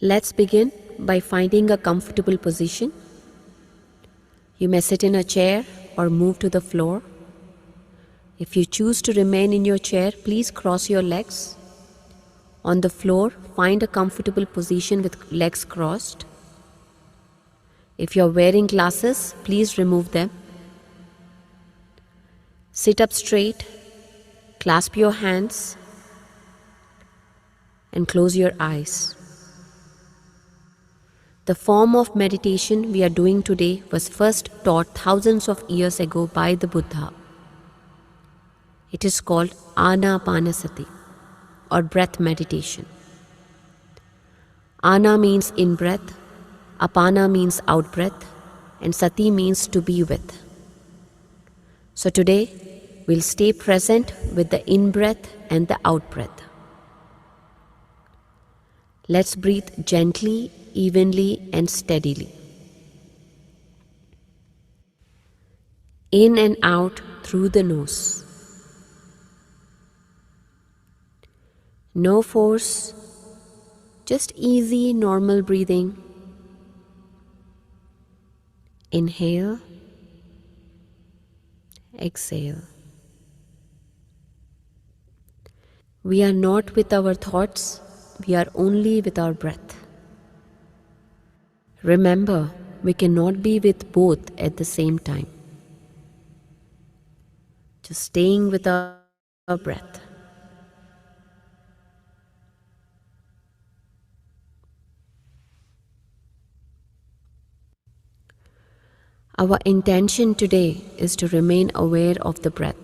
Let's begin by finding a comfortable position. You may sit in a chair or move to the floor. If you choose to remain in your chair, please cross your legs. On the floor, find a comfortable position with legs crossed. If you're wearing glasses, please remove them. Sit up straight, clasp your hands, and close your eyes. The form of meditation we are doing today was first taught thousands of years ago by the Buddha. It is called Anapanasati or breath meditation. Ana means in breath, Apana means out breath, and Sati means to be with. So today, we'll stay present with the in breath and the out breath. Let's breathe gently, evenly, and steadily. In and out through the nose. No force, just easy, normal breathing. Inhale, exhale. We are not with our thoughts, we are only with our breath. Remember, we cannot be with both at the same time. Just staying with our breath. Our intention today is to remain aware of the breath.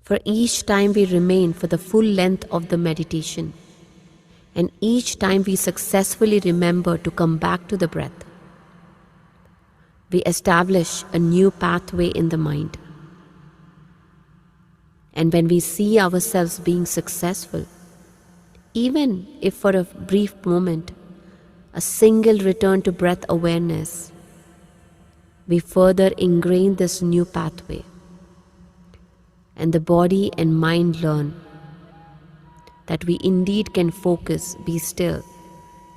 For each time we remain for the full length of the meditation, and each time we successfully remember to come back to the breath, we establish a new pathway in the mind. And when we see ourselves being successful, even if for a brief moment, a single return to breath awareness, we further ingrain this new pathway. And the body and mind learn that we indeed can focus, be still,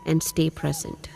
and stay present.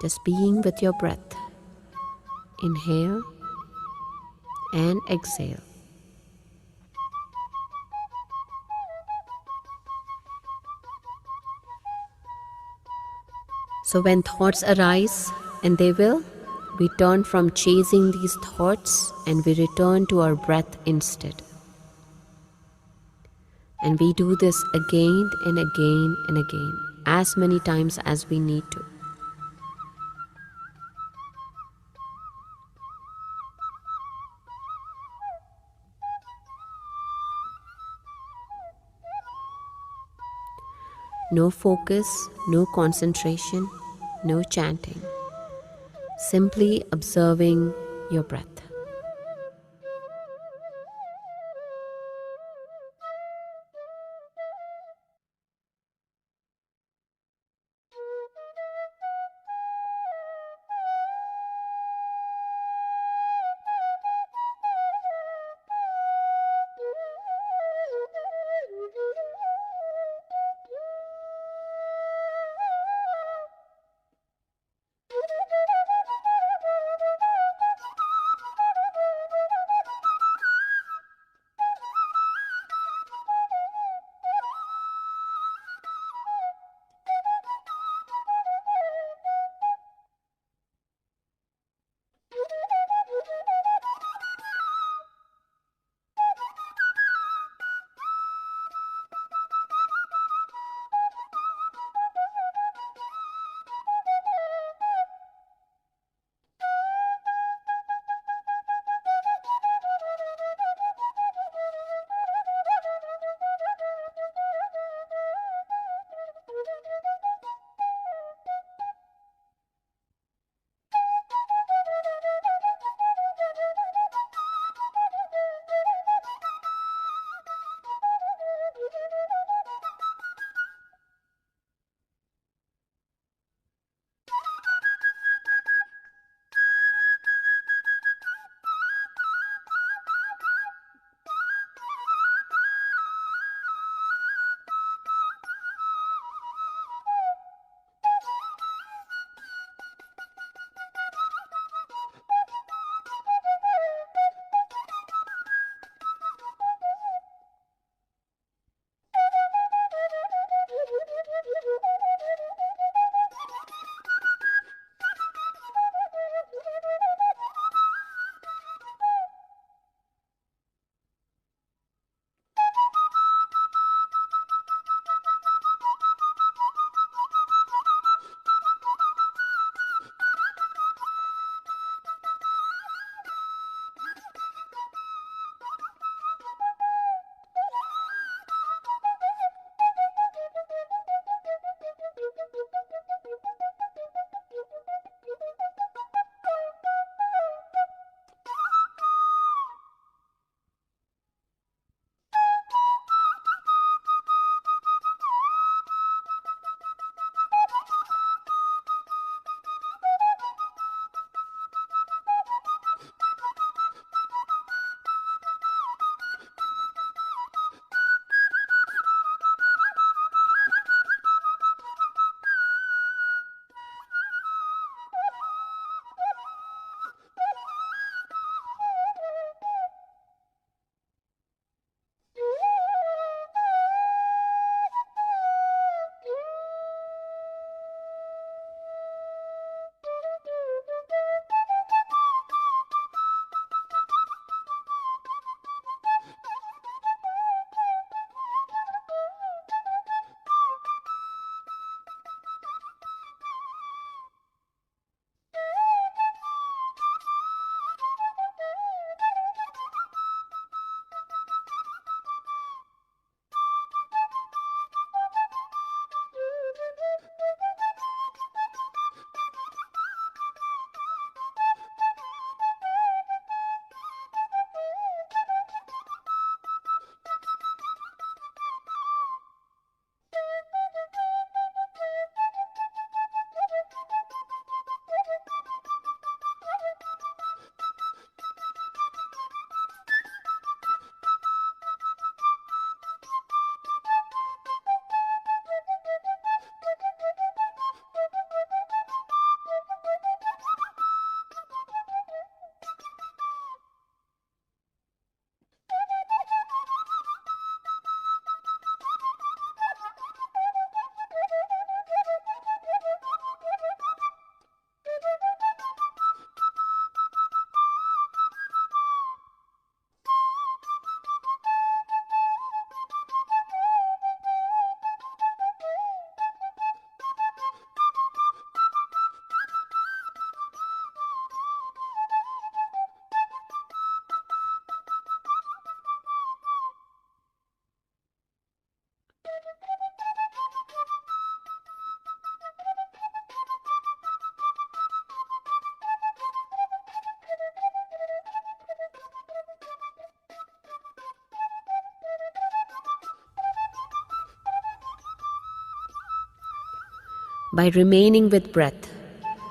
Just being with your breath. Inhale and exhale. So when thoughts arise, and they will, we turn from chasing these thoughts and we return to our breath instead. And we do this again and again and again, as many times as we need to. No focus, no concentration, no chanting. Simply observing your breath. By remaining with breath,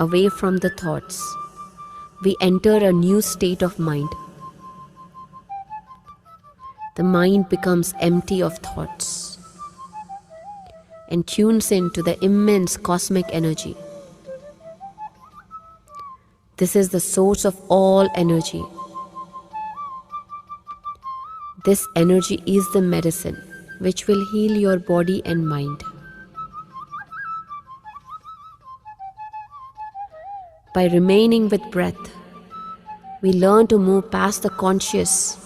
away from the thoughts, we enter a new state of mind. The mind becomes empty of thoughts and tunes into the immense cosmic energy. This is the source of all energy. This energy is the medicine which will heal your body and mind. By remaining with breath, we learn to move past the conscious,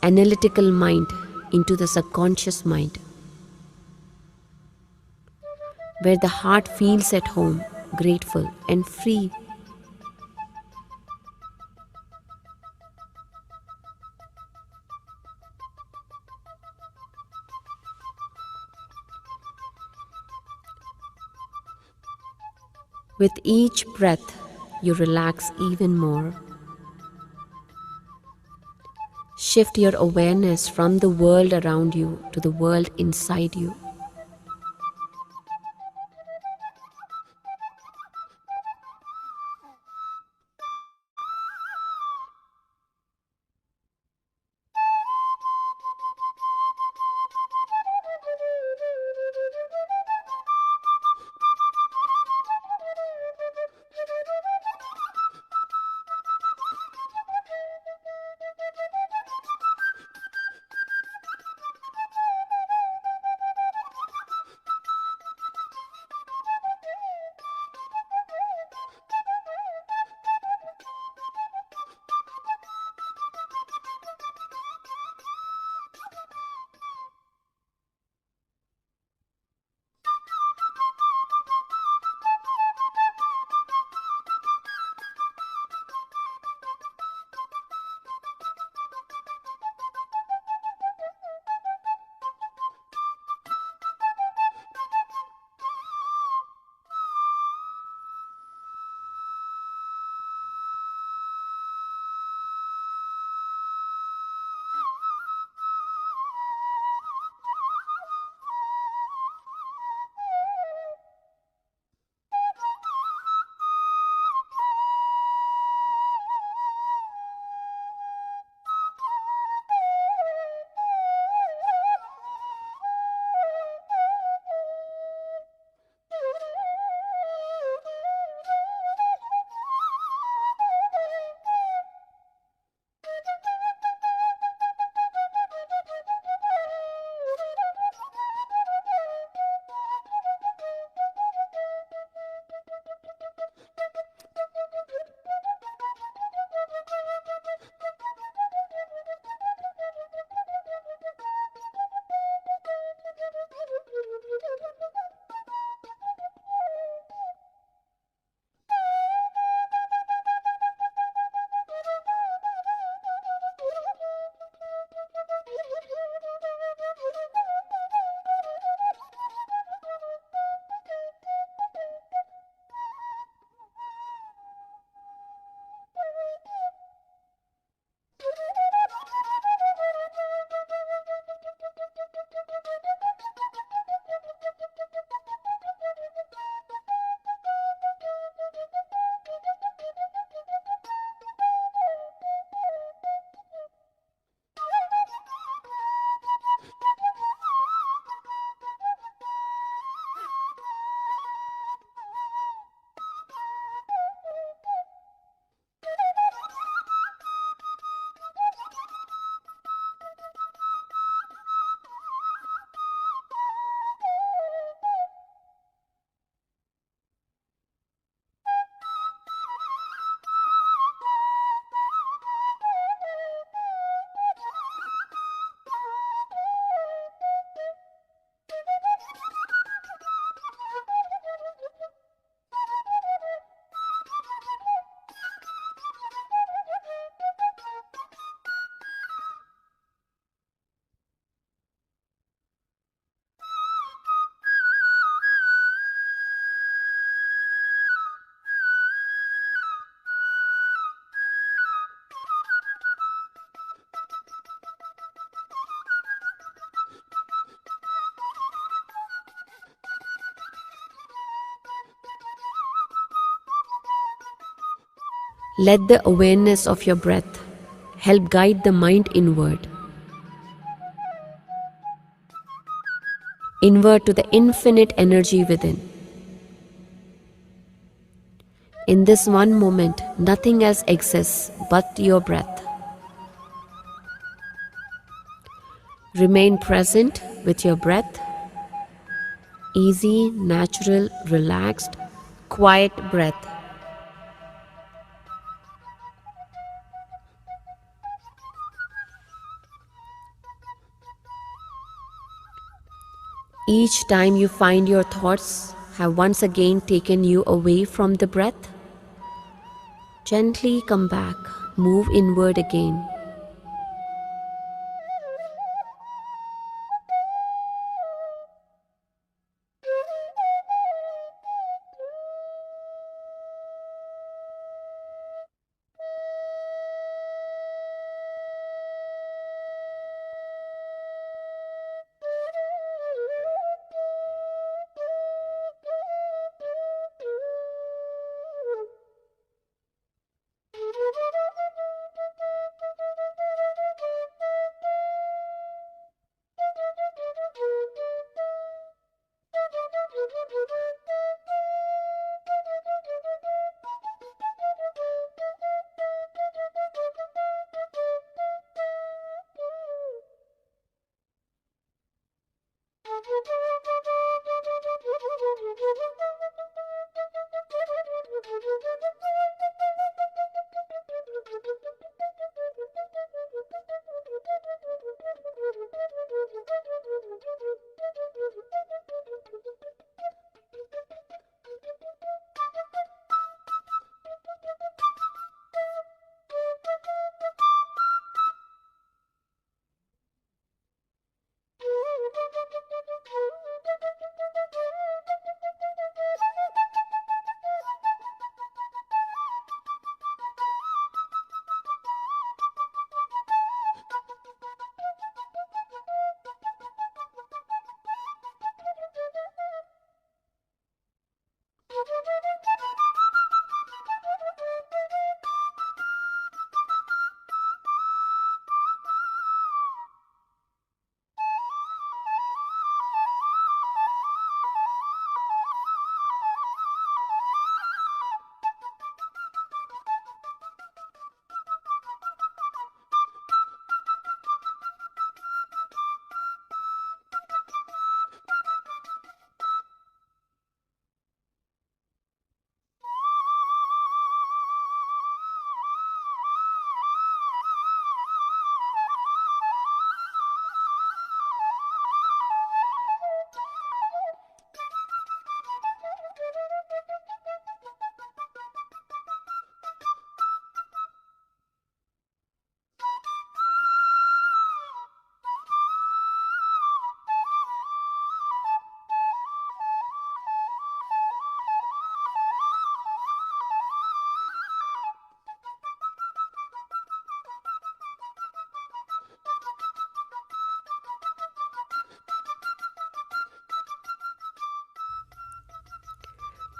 analytical mind into the subconscious mind, where the heart feels at home, grateful, and free. With each breath, you relax even more. Shift your awareness from the world around you to the world inside you. Let the awareness of your breath help guide the mind inward to the infinite energy within. In this one moment, nothing else exists but your breath. Remain present with your breath, easy, natural, relaxed, quiet breath. Each time you find your thoughts have once again taken you away from the breath, gently come back, move inward again.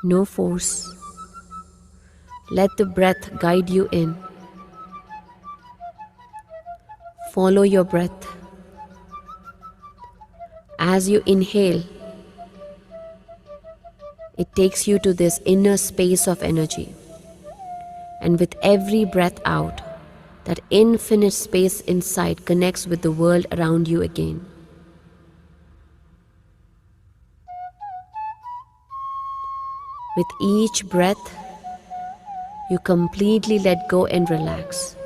No force. Let the breath guide you in. Follow your breath. As you inhale, it takes you to this inner space of energy. And with every breath out, that infinite space inside connects with the world around you again. With each breath, you completely let go and relax.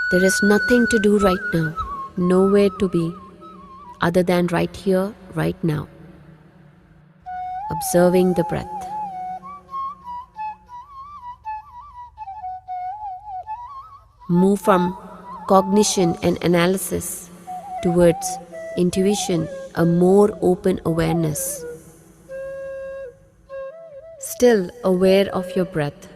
There is nothing to do right now, nowhere to be, other than right here, right now, observing the breath. Move from cognition and analysis towards intuition, a more open awareness. Still aware of your breath.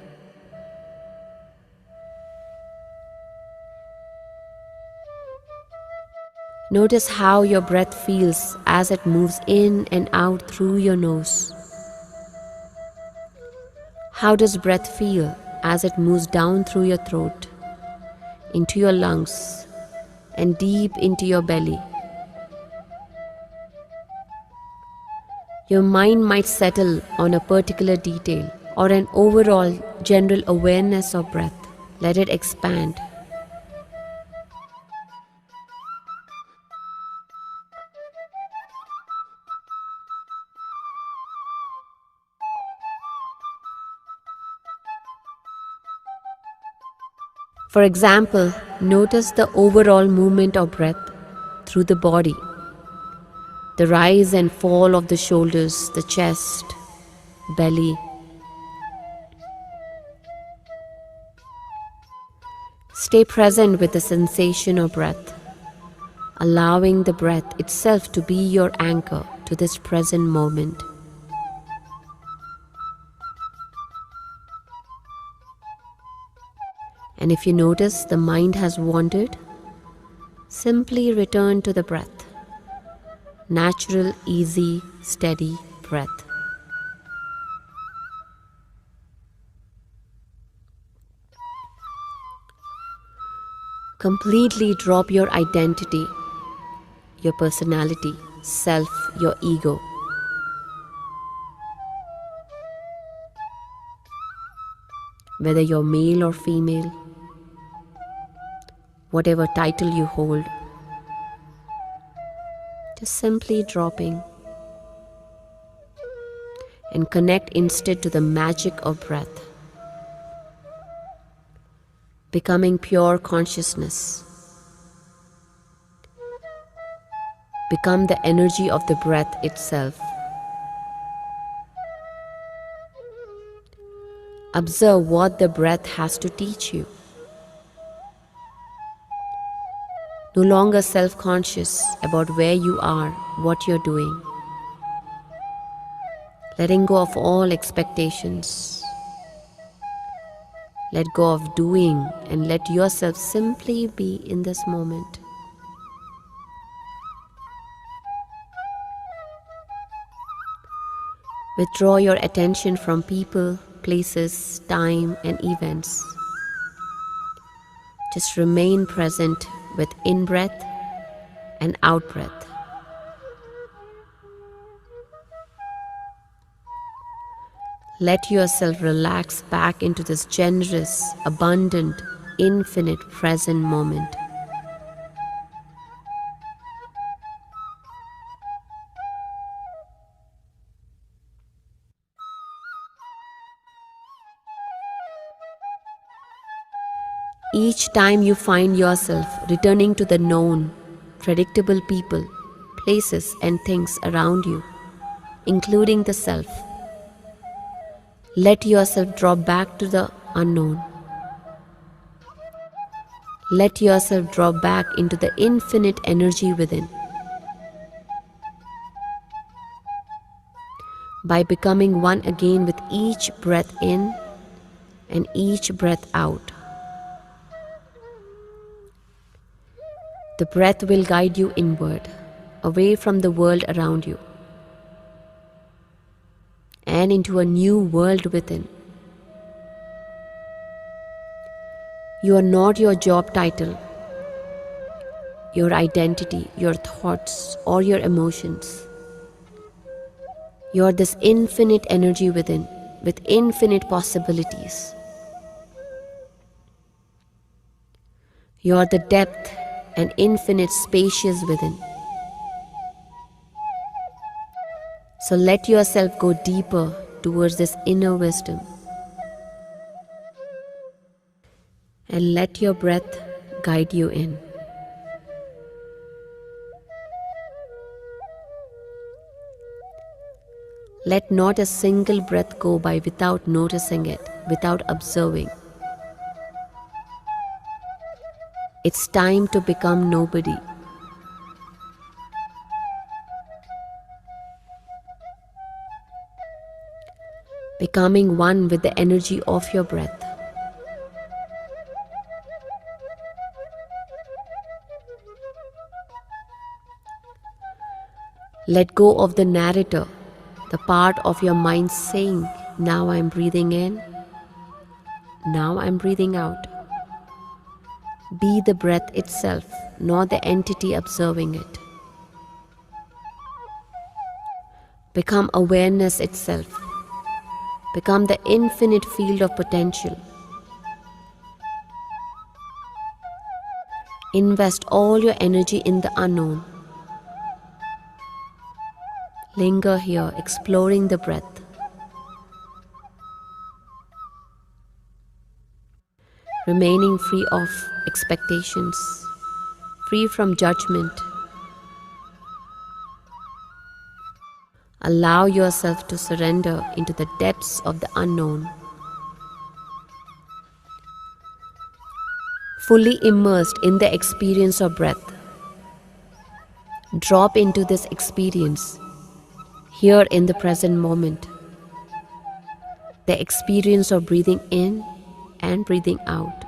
Notice how your breath feels as it moves in and out through your nose. How does breath feel as it moves down through your throat, into your lungs, and deep into your belly? Your mind might settle on a particular detail or an overall general awareness of breath. Let it expand. For example, notice the overall movement of breath through the body, the rise and fall of the shoulders, the chest, belly. Stay present with the sensation of breath, allowing the breath itself to be your anchor to this present moment. And if you notice the mind has wandered, simply return to the breath. Natural, easy, steady breath. Completely drop your identity, your personality, self, your ego. Whether you're male or female, whatever title you hold, just simply dropping and connect instead to the magic of breath, becoming pure consciousness. Become the energy of the breath itself. Observe what the breath has to teach you. No longer self-conscious about where you are, what you're doing. Letting go of all expectations. Let go of doing and let yourself simply be in this moment. Withdraw your attention from people, places, time, and events. Just remain present with in-breath and out-breath. Let yourself relax back into this generous, abundant, infinite present moment. Each time you find yourself returning to the known, predictable people, places, and things around you, including the self, let yourself drop back to the unknown. Let yourself drop back into the infinite energy within. By becoming one again with each breath in and each breath out. The breath will guide you inward, away from the world around you, and into a new world within. You are not your job title, your identity, your thoughts, or your emotions. You are this infinite energy within, with infinite possibilities. You are the depth and infinite spacious within. So let yourself go deeper towards this inner wisdom. And let your breath guide you in. Let not a single breath go by without noticing it, without observing. It's time to become nobody. Becoming one with the energy of your breath. Let go of the narrator, the part of your mind saying, now I'm breathing in, now I'm breathing out. Be the breath itself, not the entity observing it. Become awareness itself. Become the infinite field of potential. Invest all your energy in the unknown. Linger here, exploring the breath. Remaining free of expectations, free from judgment. Allow yourself to surrender into the depths of the unknown. Fully immersed in the experience of breath. Drop into this experience here in the present moment. The experience of breathing in and breathing out.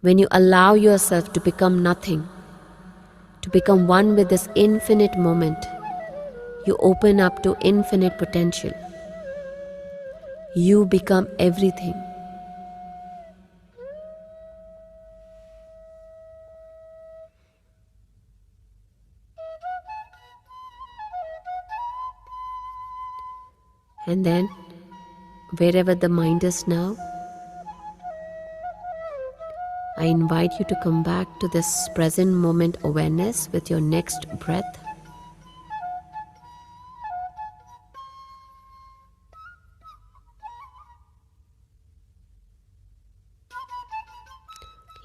When you allow yourself to become nothing, to become one with this infinite moment, you open up to infinite potential. You become everything. And then, wherever the mind is now, I invite you to come back to this present moment awareness with your next breath.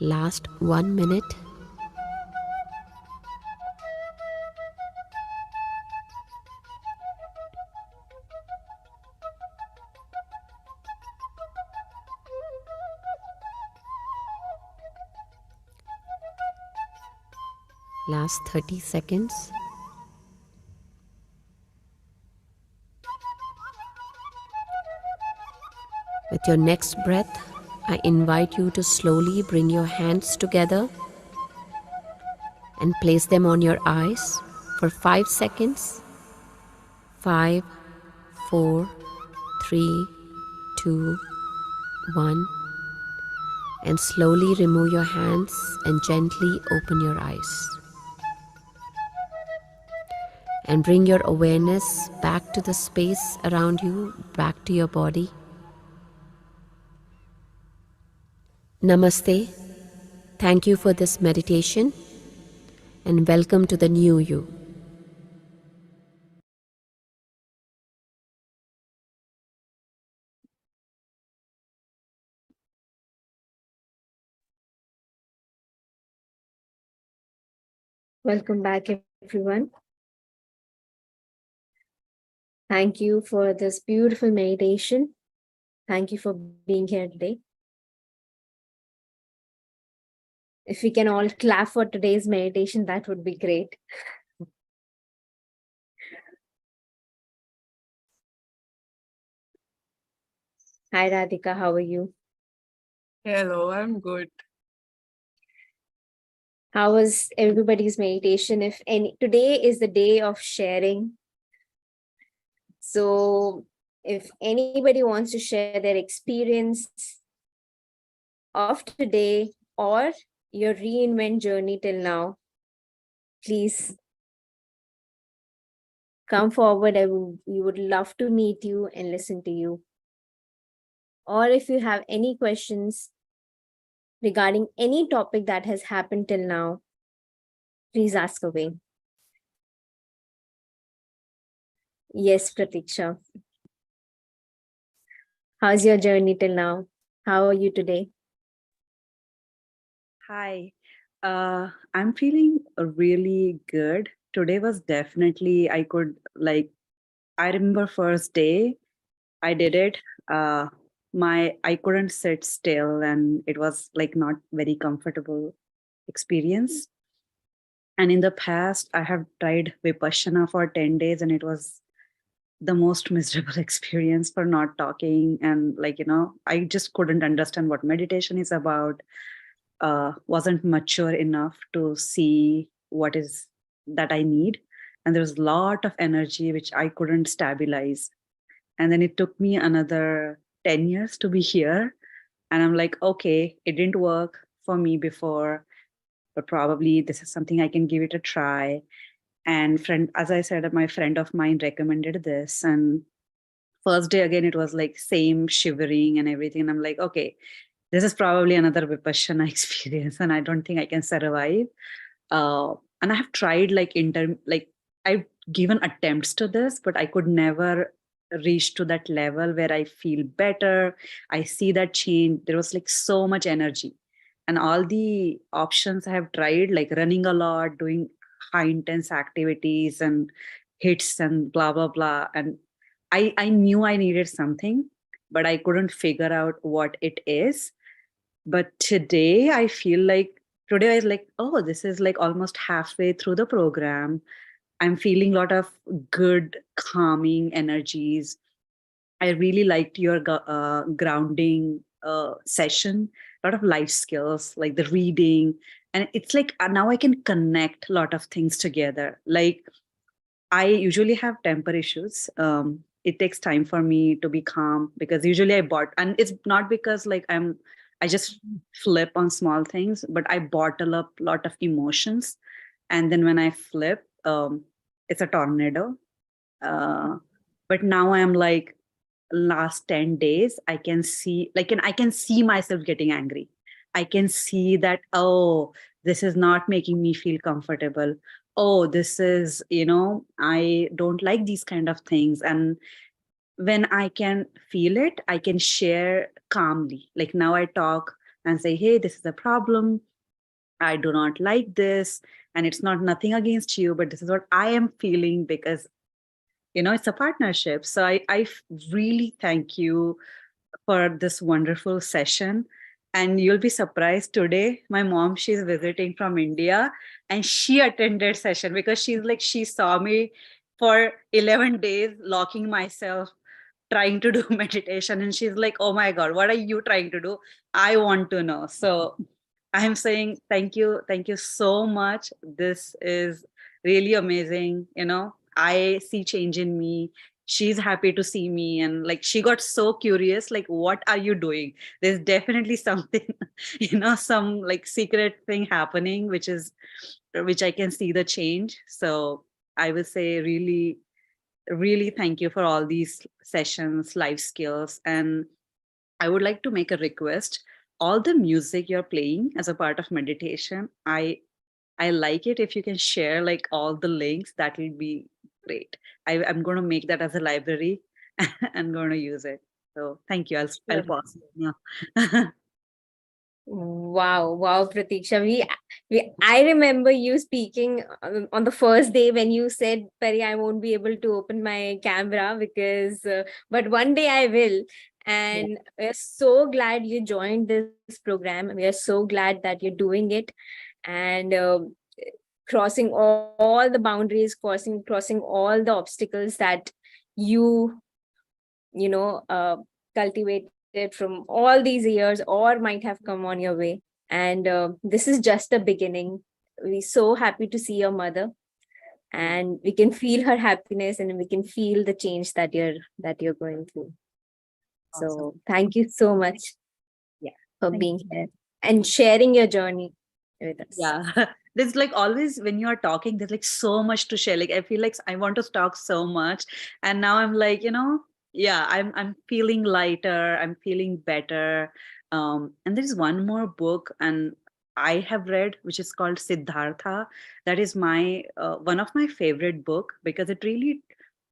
Last 1 minute. Last 30 seconds. With your next breath, I invite you to slowly bring your hands together and place them on your eyes for 5 seconds. 5, 4, 3, 2, 1. And slowly remove your hands and gently open your eyes. And bring your awareness back to the space around you, back to your body. Namaste. Thank you for this meditation and welcome to the new you. Welcome back, everyone. Thank you for this beautiful meditation. Thank you for being here today. If we can all clap for today's meditation, that would be great. Hi, Radhika. How are you? Hello, I'm good. How was everybody's meditation? If any, today is the day of sharing. So, if anybody wants to share their experience of today or your reinvent journey till now, please come forward. We would love to meet you and listen to you. Or if you have any questions regarding any topic that has happened till now, please ask away. Yes, Pratiksha. How's your journey till now? How are you today? Hi. I'm feeling really good. Today was definitely, I remember first day I did it. Uh, I couldn't sit still and it was like not very comfortable experience. And in the past, I have tried Vipassana for 10 days and it was the most miserable experience for not talking. And I just couldn't understand what meditation is about, wasn't mature enough to see what is that I need. And there was a lot of energy which I couldn't stabilize. And then it took me another 10 years to be here. And I'm like, okay, it didn't work for me before, but probably this is something I can give it a try. And as I said, my friend of mine recommended this. And first day again, it was like same shivering and everything. And I'm like, okay, this is probably another Vipassana experience, and I don't think I can survive. And I have tried I've given attempts to this, but I could never reach to that level where I feel better. I see that change. There was like so much energy, and all the options I have tried, like running a lot, doing high intense activities and hits and blah blah blah. And I knew I needed something, but I couldn't figure out what it is. But today I was like, oh, this is like almost halfway through the program. I'm feeling a lot of good, calming energies. I really liked your grounding session, a lot of life skills, like the reading. And it's like now I can connect a lot of things together. Like I usually have temper issues. It takes time for me to be calm because usually and it's not because I just flip on small things, but I bottle up a lot of emotions. And then when I flip, it's a tornado. Uh, but now I'm like, last 10 days, I can see, and I can see myself getting angry. I can see that, oh, this is not making me feel comfortable. Oh, this is, I don't like these kind of things. And when I can feel it, I can share calmly. Like now I talk and say, hey, this is a problem. I do not like this. And it's not nothing against you, but this is what I am feeling because, it's a partnership. So really thank you for this wonderful session. And you'll be surprised today. My mom, she's visiting from India and she attended session because she saw me for 11 days locking myself trying to do meditation. And she's like, oh my God, what are you trying to do? I want to know. So I'm saying thank you so much. This is really amazing. I see change in me. She's happy to see me, and like she got so curious, like, what are you doing? There's definitely something, some like secret thing happening, which I can see the change. So I would say really, really thank you for all these sessions, life skills, and I would like to make a request. All the music you're playing as a part of meditation, I like it. If you can share like all the links, that will be great. I'm going to make that as a library and going to use it. So thank you. I'll Sure. pause. Yeah. Wow, wow, Pratiksha. I remember you speaking on the first day when you said, Pari, I won't be able to open my camera but one day I will. Yeah. And we're so glad you joined this program. We are so glad that you're doing it and crossing all the boundaries, crossing all the obstacles that you, you know, uh, cultivated from all these years or might have come on your way. And this is just the beginning. We're so happy to see your mother, and we can feel her happiness, and we can feel the change that you're going through. Awesome. So thank you so much Yeah. for Thank being here and sharing your journey with us. Yeah. There's like always when you are talking, there's like so much to share. Like I feel like I want to talk so much. And now I'm like, yeah, I'm feeling lighter, I'm feeling better. And there's one more book and I have read, which is called Siddhartha. That is my one of my favorite book because it really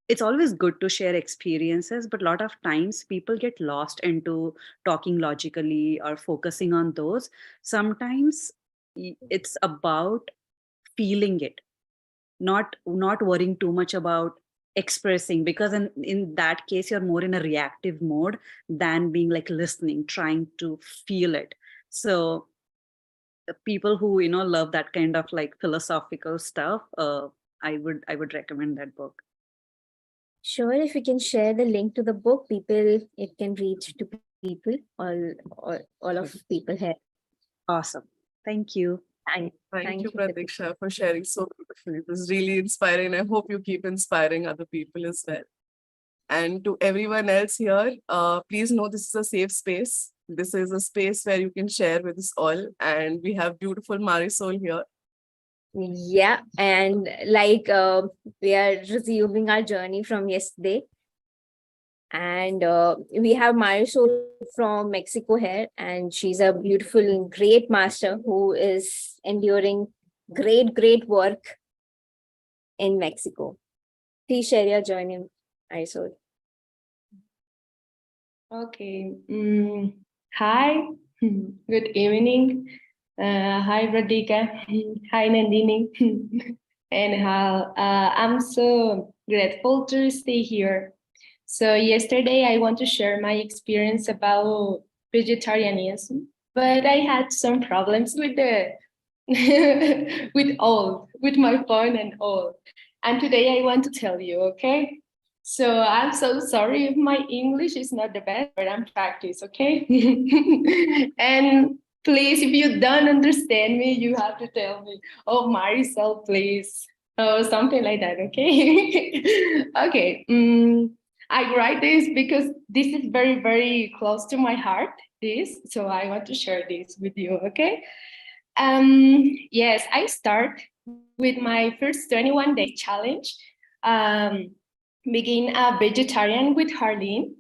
it's always good to share experiences, but a lot of times people get lost into talking logically or focusing on those. Sometimes it's about feeling it, not worrying too much about expressing, because in that case you're more in a reactive mode than being like listening, trying to feel it. So people who love that kind of like philosophical stuff, I would recommend that book. Sure, if you can share the link to the book, people, it can reach to people, all of people here. Awesome. Thank you. Thank, Thank you, thank you, Pratik. Pratiksha, for sharing so beautifully. It was really inspiring. I hope you keep inspiring other people as well. And to everyone else here, please know this is a safe space. This is a space where you can share with us all. And we have beautiful Marisol here. Yeah, and like we are resuming our journey from yesterday, and we have Marisol from Mexico here, and she's a beautiful and great master who is enduring great work in Mexico. Please share your journey, Marisol. Okay. Hi. Good evening. Hi, Radhika. Hi, Nandini. And how I'm so grateful to stay here. So yesterday I want to share my experience about vegetarianism, but I had some problems with the with my phone and all. And today I want to tell you, okay? So I'm so sorry if my English is not the best, but I'm practice, okay? And please, if you don't understand me, you have to tell me, oh, Marisol, please. Oh, something like that, okay? Okay. I write this because this is very close to my heart, this. So I want to share this with you, okay? Yes, I start with my first 21 day challenge. Begin a vegetarian with Harleen.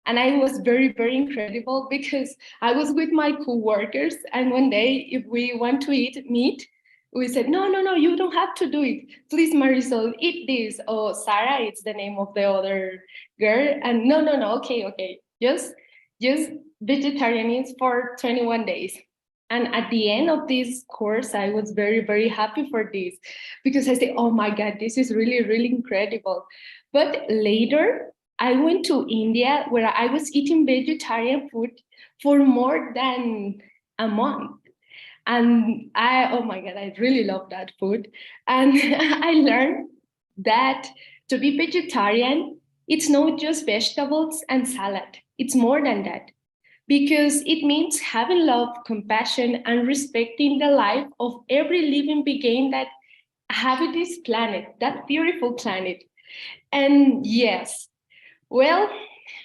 And I was very incredible because I was with my co-workers, and one day if we want to eat meat, we said, no, you don't have to do it. Please, Marisol, eat this. Oh, Sarah, it's the name of the other girl. And no, okay. Just vegetarians for 21 days. And at the end of this course, I was very happy for this because I said, oh my God, this is really incredible. But later, I went to India where I was eating vegetarian food for more than a month. And oh my God, I really love that food. And I learned that to be vegetarian, it's not just vegetables and salad. It's more than that, because it means having love, compassion, and respecting the life of every living being that inhabits this planet, that beautiful planet. And yes, well,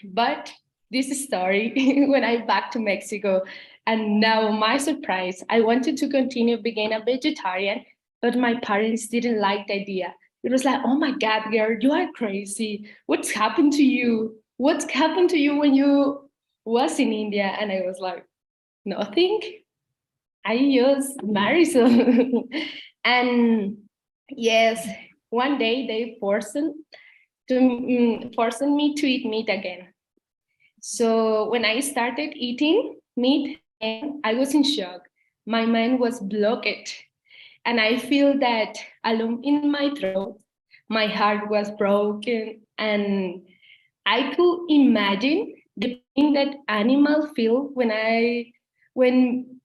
but this story when I back to Mexico, and now my surprise, I wanted to continue being a vegetarian, but my parents didn't like the idea. It was like, oh my God, girl, you are crazy. What's happened to you? What's happened to you when you was in India? And I was like, nothing. I just married. So and yes, one day they forcing me to eat meat again. So when I started eating meat again, I was in shock. My mind was blocked, and I feel that alone in my throat, my heart was broken, and I could imagine the pain that animal feel when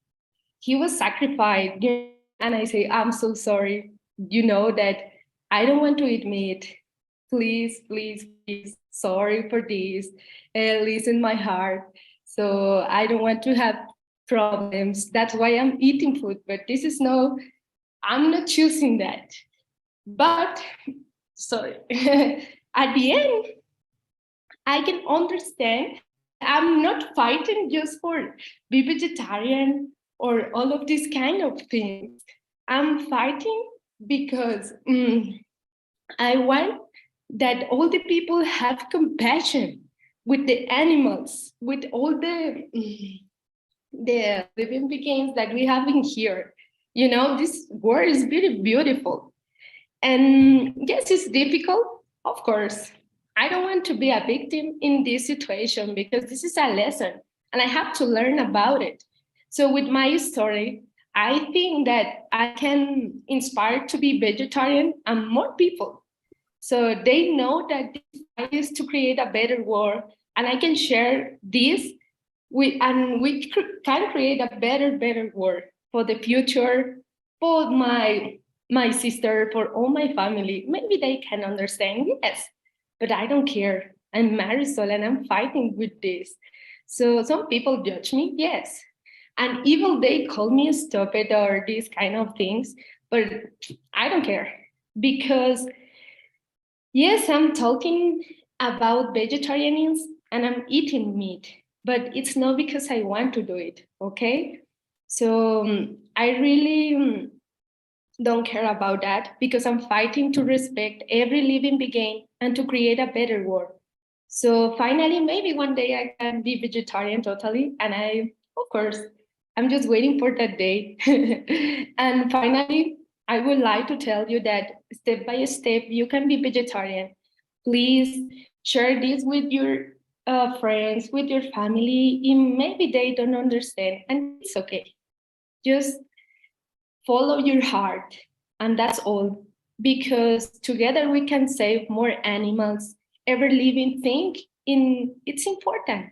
he was sacrificed. And I say, I'm so sorry. You know that I don't want to eat meat. Please, sorry for this. Listen my heart. So I don't want to have problems. That's why I'm eating food. But this is no, I'm not choosing that. But sorry, at the end, I can understand I'm not fighting just for be vegetarian or all of these kind of things. I'm fighting because I want that all the people have compassion with the animals, with all the living beings that we have in here. You know, this world is very beautiful. And yes, it's difficult, of course. I don't want to be a victim in this situation because this is a lesson and I have to learn about it. So with my story, I think that I can inspire to be vegetarian and more people. So they know that this fight is to create a better world, and I can share this and we can create a better world for the future, for my sister, for all my family. Maybe they can understand, yes, but I don't care. I'm Marisol and I'm fighting with this. So some people judge me, yes. And even they call me stupid or these kind of things, but I don't care because yes, I'm talking about vegetarianism and I'm eating meat, but it's not because I want to do it, okay? So I really don't care about that because I'm fighting to respect every living being and to create a better world. So finally, maybe one day I can be vegetarian totally. And of course, I'm just waiting for that day. And finally, I would like to tell you that step by step, you can be vegetarian. Please share this with your friends, with your family. Maybe they don't understand, and it's okay. Just follow your heart, and that's all. Because together we can save more animals. Every living thing it's important.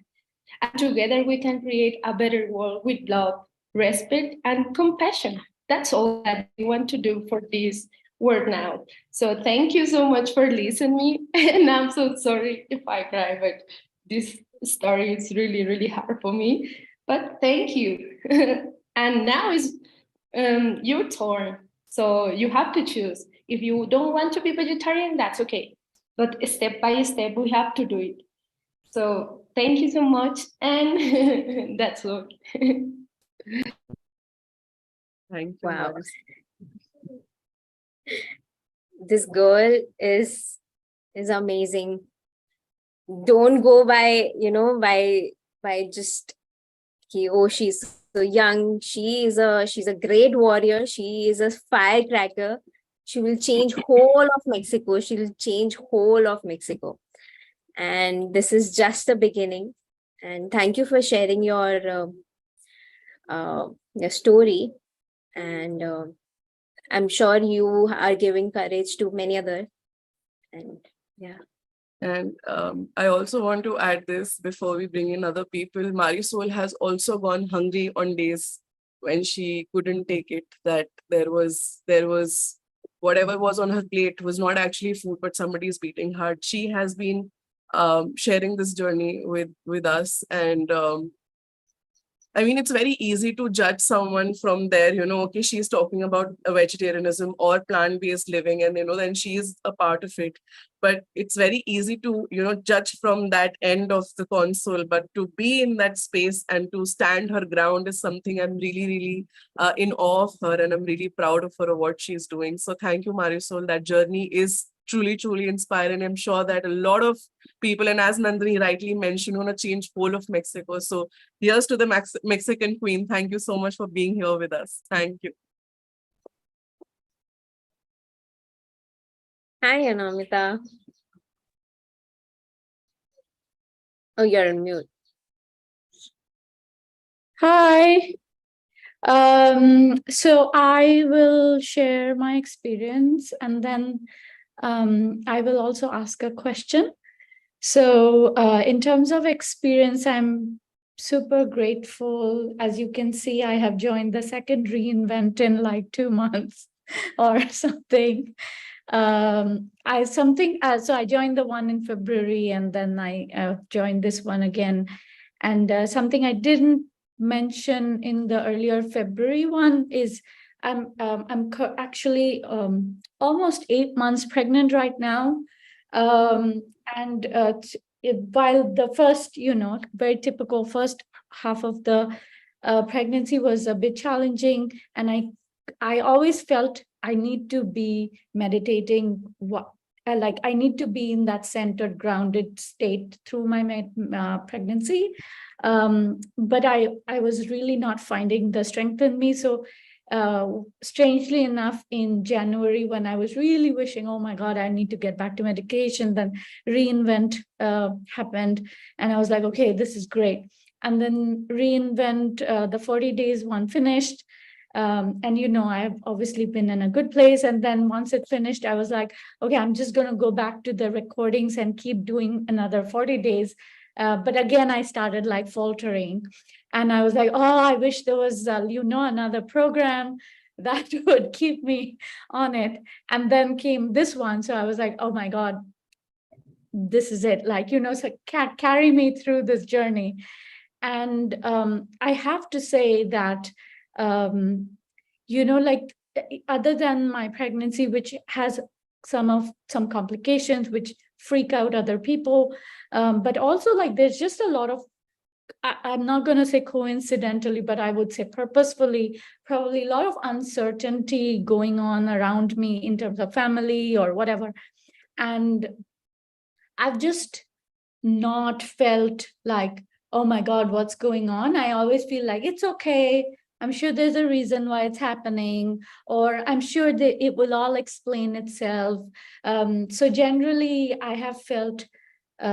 And together we can create a better world with love, respect, and compassion. That's all that we want to do for this world now. So thank you so much for listening. And I'm so sorry if I cry, but this story is really, really hard for me. But thank you. And now is your turn. So you have to choose. If you don't want to be vegetarian, that's okay. But step by step, we have to do it. So thank you so much. And that's all. Thank you, Wow. Maris. This girl is amazing. Don't go by, by just she's so young. She's a great warrior. She is a firecracker. She will change whole of Mexico. She will change whole of Mexico. And this is just the beginning. And thank you for sharing your story. And I'm sure you are giving courage to many others. And yeah. And I also want to add this before we bring in other people. Marisol has also gone hungry on days when she couldn't take it, that there was whatever was on her plate was not actually food, but somebody's beating heart. She has been sharing this journey with us. And I mean, it's very easy to judge someone from there, okay, she's talking about a vegetarianism or plant-based living, and, then she's a part of it. But it's very easy to, judge from that end of the console. But to be in that space and to stand her ground is something I'm really, really in awe of her. And I'm really proud of her, of what she's doing. So thank you, Marisol. That journey is truly, truly inspiring. I'm sure that a lot of people, and as Nandini rightly mentioned, want to change whole of Mexico. So here's to the Mexican Queen. Thank you so much for being here with us. Thank you. Hi, Anamita. Oh, you're on mute. Hi. So I will share my experience and then I will also ask a question. So in terms of experience, I'm super grateful. As you can see, I have joined the second Reinvent in like 2 months or something. So I joined the one in February and then I joined this one again. And something I didn't mention in the earlier February one is I'm actually almost 8 months pregnant right now. And while the first, very typical first half of the pregnancy was a bit challenging, and I always felt I need to be meditating. Like I need to be in that centered, grounded state through my pregnancy. But I was really not finding the strength in me. So strangely enough, in January, when I was really wishing, oh my God, I need to get back to medication, then Reinvent happened. And I was like, okay, this is great. And then Reinvent, the 40 days one finished. And, I've obviously been in a good place. And then once it finished, I was like, okay, I'm just going to go back to the recordings and keep doing another 40 days. But again, I started like faltering. And I was like, oh, I wish there was, another program that would keep me on it. And then came this one. So I was like, oh my God, this is it. Like, so carry me through this journey. And I have to say that, like, other than my pregnancy, which has some complications which freak out other people, but also like there's just a lot of, I'm not going to say coincidentally, but I would say purposefully, probably a lot of uncertainty going on around me in terms of family or whatever. And I've just not felt like, oh my God, what's going on? I always feel like it's okay. I'm sure there's a reason why it's happening, or I'm sure that it will all explain itself. So generally, I have felt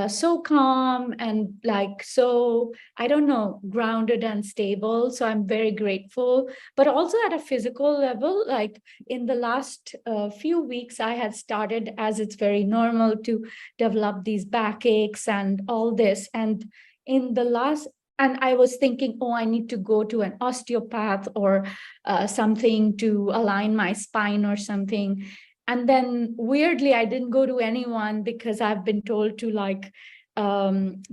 so calm and like, so, I don't know, grounded and stable. So I'm very grateful. But also at a physical level, like in the last few weeks, I had started, as it's very normal, to develop these backaches and all this. And in the last, and I was thinking, oh, I need to go to an osteopath or something to align my spine or something. And then weirdly, I didn't go to anyone because I've been told to like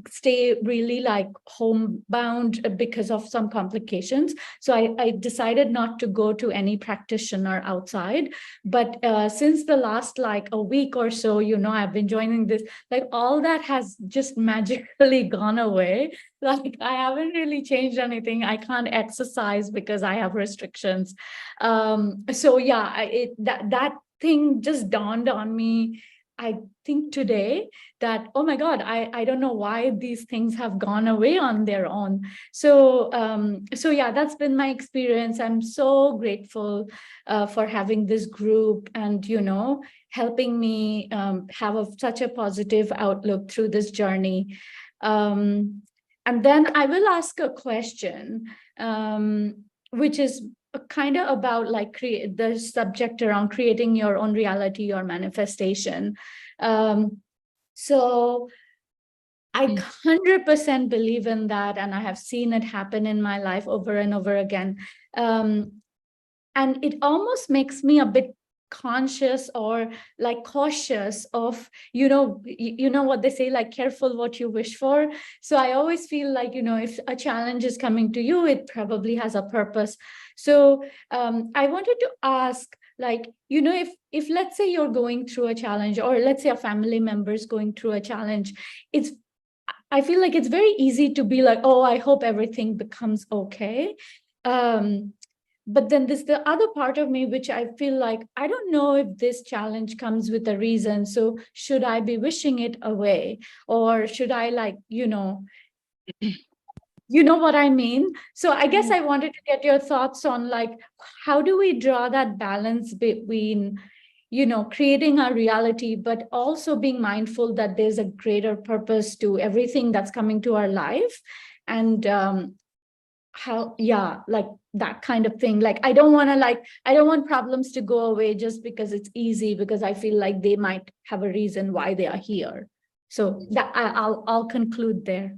stay really like homebound because of some complications. So I decided not to go to any practitioner outside. But since the last like a week or so, I've been joining this, like all that has just magically gone away. Like I haven't really changed anything. I can't exercise because I have restrictions. So yeah, that thing just dawned on me, I think today, that, oh my God, I don't know why these things have gone away on their own. So, so yeah, that's been my experience. I'm so grateful for having this group and, helping me have such a positive outlook through this journey. And then I will ask a question, which is kind of about like the subject around creating your own reality or manifestation. So I 100% believe in that, and I have seen it happen in my life over and over again. And it almost makes me a bit conscious or like cautious of, you know what they say, like careful what you wish for. So I always feel like, if a challenge is coming to you, it probably has a purpose. So I wanted to ask, like, if let's say you're going through a challenge, or let's say a family member is going through a challenge, I feel like it's very easy to be like, oh, I hope everything becomes okay. But then there's the other part of me, which I feel like, I don't know if this challenge comes with a reason. So should I be wishing it away? Or should I like, you know what I mean? So I guess I wanted to get your thoughts on like, how do we draw that balance between, creating our reality, but also being mindful that there's a greater purpose to everything that's coming to our life. And like that kind of thing. Like, I don't want problems to go away just because it's easy, because I feel like they might have a reason why they are here. So that I'll conclude there.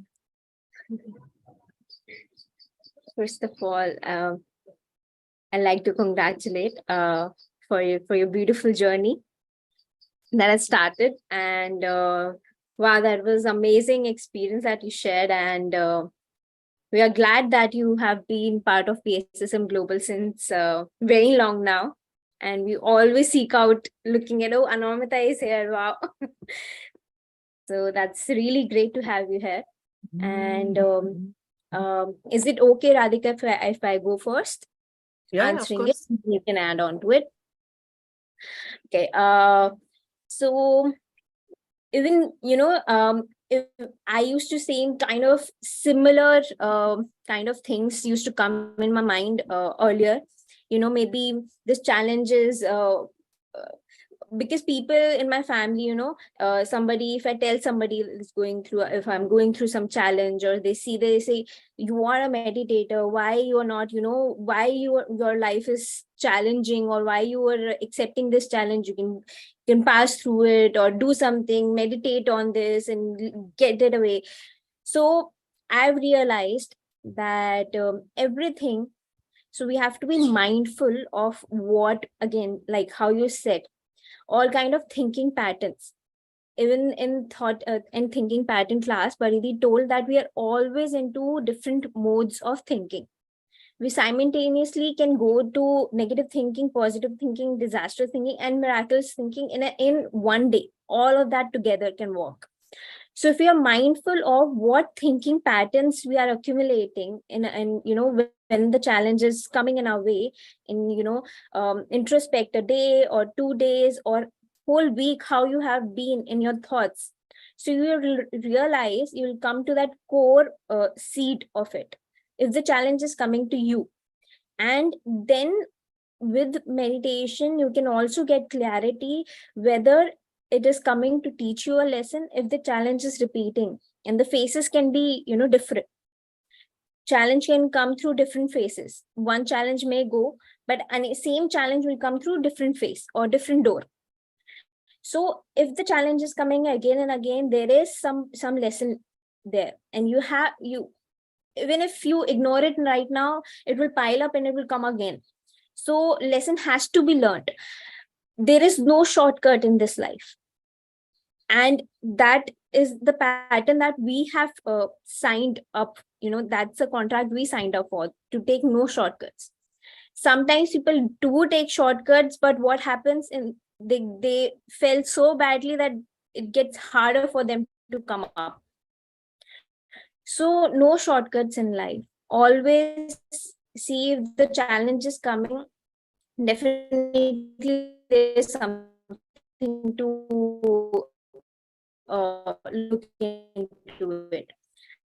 First of all, I'd like to congratulate for your beautiful journey that has started. And wow, that was amazing experience that you shared. And we are glad that you have been part of PSSM Global since very long now. And we always seek out looking at, oh, Anamita is here. Wow. So that's really great to have you here. And is it okay, Radhika, if I go first? Yeah, Answering of it, course. you can add on to it. Okay. So even, if I used to say kind of similar kind of things used to come in my mind earlier. maybe this challenge is because people in my family, somebody, if I tell somebody is going through, if I'm going through some challenge, or they say, you are a meditator, why you are not, why your life is challenging, or why you are accepting this challenge, you can pass through it, or do something, meditate on this and get it away. So I've realized that everything, so we have to be mindful of what, again, like how you said, all kind of thinking patterns. Even in thought and thinking pattern class, Paridi told that we are always into different modes of thinking. We simultaneously can go to negative thinking, positive thinking, disaster thinking, and miraculous thinking in one day. All of that together can work. So if we are mindful of what thinking patterns we are accumulating in when the challenge is coming in our way, in introspect a day or 2 days or whole week, how you have been in your thoughts, so you will realize, you will come to that core seed of it, if the challenge is coming to you. And then with meditation you can also get clarity whether it is coming to teach you a lesson, if the challenge is repeating, and the faces can be different. Challenge can come through different faces. One challenge may go, but same challenge will come through different face or different door. So if the challenge is coming again and again, there is some lesson there, and you even if you ignore it right now, it will pile up and it will come again. So lesson has to be learned. There is no shortcut in this life, and that is the pattern that we have signed up, that's a contract we signed up for, to take no shortcuts. Sometimes people do take shortcuts, but what happens in they fell so badly that it gets harder for them to come up. So no shortcuts in life. Always see if the challenge is coming, definitely there is something to look into it.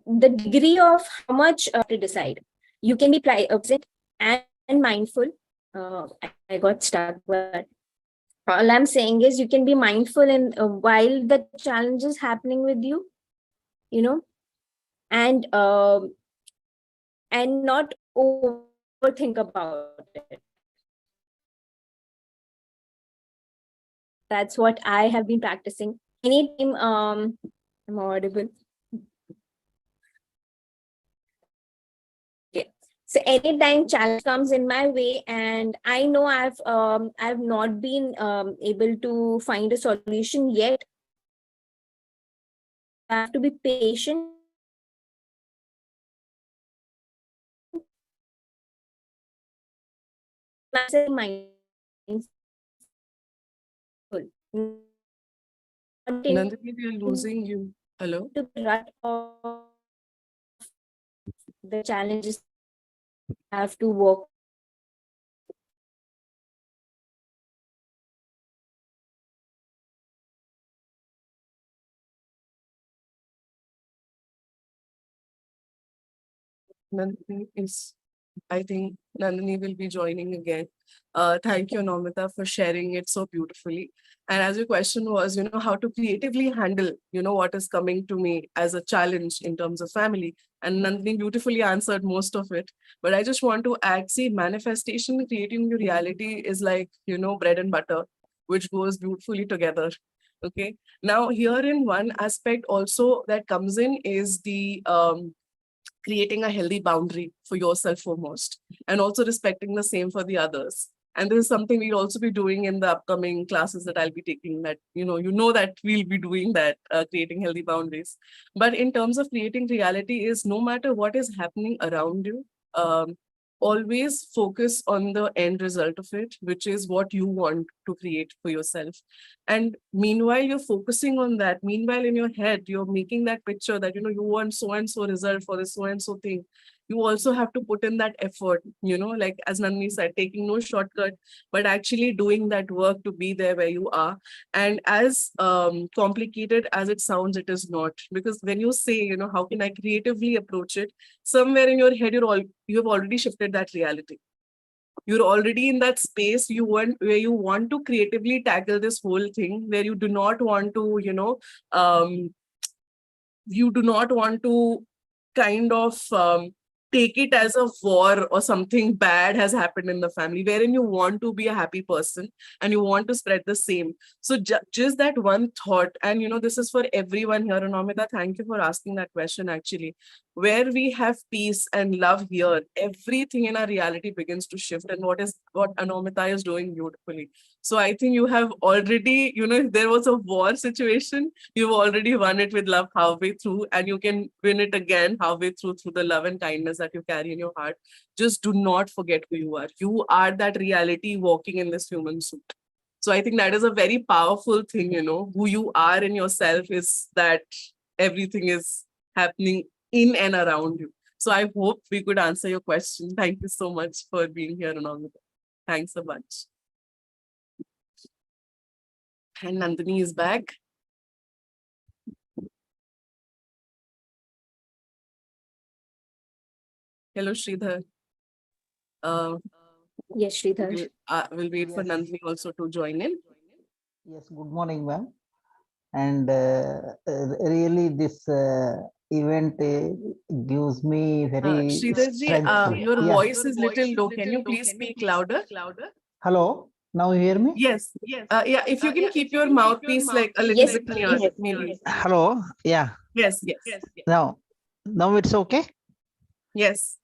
The degree of how much to decide. You can be present and mindful. I got stuck, but all I'm saying is you can be mindful in while the challenge is happening with you, you know, and not overthink about it. That's what I have been practicing. Anytime I'm audible. Okay. So anytime challenge comes in my way and I know I've not been able to find a solution yet, I have to be patient. Mindful. Not Nandini, we are into losing you. Hello? the rut of the challenges have to work. Nandini is, I think Nandini will be joining again. Thank you, Nomita, for sharing it so beautifully. And as your question was, how to creatively handle, what is coming to me as a challenge in terms of family. And Nandini beautifully answered most of it. But I just want to add, see, manifestation, creating your reality is like, bread and butter, which goes beautifully together. Okay. Now, here in one aspect also that comes in is the creating a healthy boundary for yourself foremost, and also respecting the same for the others. And this is something we'll also be doing in the upcoming classes that I'll be taking, that that we'll be doing that, creating healthy boundaries. But in terms of creating reality is, no matter what is happening around you, always focus on the end result of it, which is what you want to create for yourself. And meanwhile you're focusing on that, meanwhile in your head you're making that picture that you want so and so result for this so and so thing. You also have to put in that effort, like as Nandini said, taking no shortcut, but actually doing that work to be there where you are. And as complicated as it sounds, it is not, because when you say, how can I creatively approach it, somewhere in your head you have already shifted that reality. You're already in that space where you want to creatively tackle this whole thing, where you do not want to, you do not want to kind of take it as a war or something bad has happened in the family, wherein you want to be a happy person and you want to spread the same. So just that one thought, and this is for everyone here. And Amita, thank you for asking that question. Actually, where we have peace and love here, everything in our reality begins to shift. And what Anomita is doing beautifully. So I think you have already, if there was a war situation, you've already won it with love halfway through, and you can win it again halfway through the love and kindness that you carry in your heart. Just do not forget who you are. You are that reality walking in this human suit. So I think that is a very powerful thing, who you are in yourself is that everything is happening in and around you. So I hope we could answer your question. Thank you so much for being here, Anamita. Thanks so much. And Nandini is back. Hello, Sridhar. Yes, Sridhar. We'll wait for Nandini also to join in. Yes, good morning, ma'am. And really, this event gives me very Sridharji, your voice is little low. Can you please speak louder? Hello, now you hear me? Yes. Yeah, if you can keep your mouthpiece like a little Yes, bit near, yes. maybe. Hello, yeah. Yes. Now it's okay? Yes.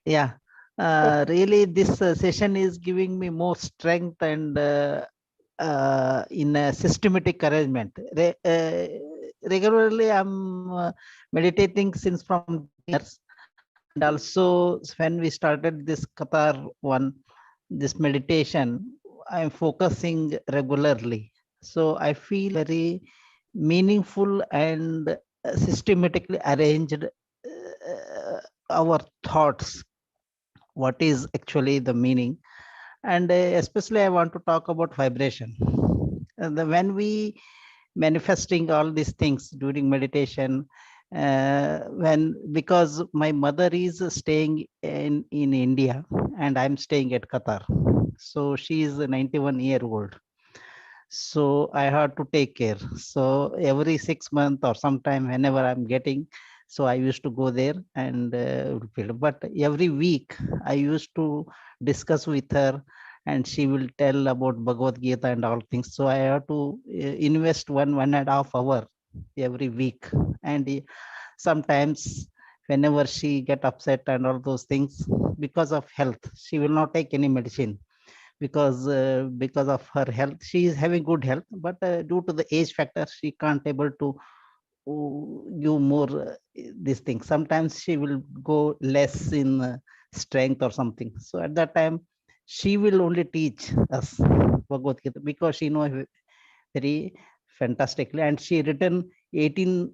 Yeah. Really, this session is giving me more strength and in a systematic arrangement. Regularly, I'm meditating since from years, and also when we started this Qatar one, this meditation, I'm focusing regularly. So I feel very meaningful and systematically arranged our thoughts. What is actually the meaning? And especially I want to talk about vibration. When we manifesting all these things during meditation, because my mother is staying in India and I'm staying at Qatar, so she is a 91-year-old, so I have to take care. So every 6 months or sometime whenever I'm getting, so I used to go there and but every week I used to discuss with her, and she will tell about Bhagavad Gita and all things. So I have to invest 1.5 hours every week. And sometimes whenever she get upset and all those things, because of health, she will not take any medicine, because of her health. She is having good health, but due to the age factor, she can't able to give more this thing. Sometimes she will go less in strength or something. So at that time, she will only teach us Bhagavad Gita, because she knows very fantastically, and she written 18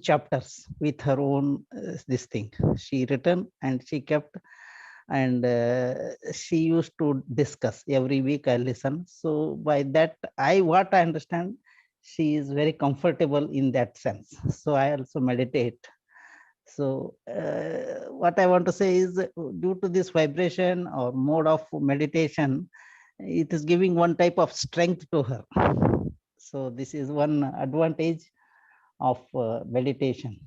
chapters with her own this thing she written, and she kept, and she used to discuss every week. I listen. So by that, what I understand, she is very comfortable in that sense. So I also meditate. So what I want to say is, due to this vibration or mode of meditation, it is giving one type of strength to her. So this is one advantage of meditation.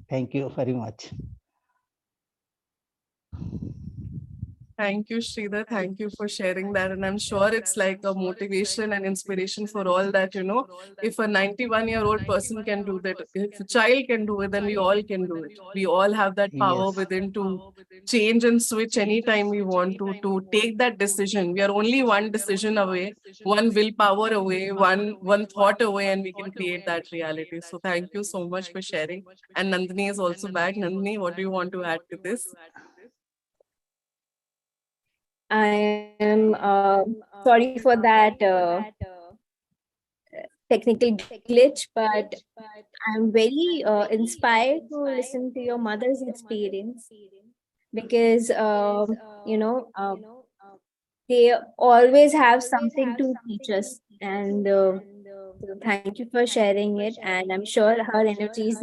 Thank you very much. Thank you, Sridhar. Thank you for sharing that. And I'm sure it's like a motivation and inspiration for all that, if a 91-year-old person can do that, if a child can do it, then we all can do it. We all have that power Yes. within to change and switch anytime we want to take that decision. We are only one decision away, one willpower away, one thought away, and we can create that reality. So thank you so much for sharing. And Nandini is also back. Nandini, what do you want to add to this? I am sorry for that technical glitch, but I'm very inspired to listen to your mother's experience because, you know, they always have something to teach us. And so thank you for sharing it. And I'm sure her energies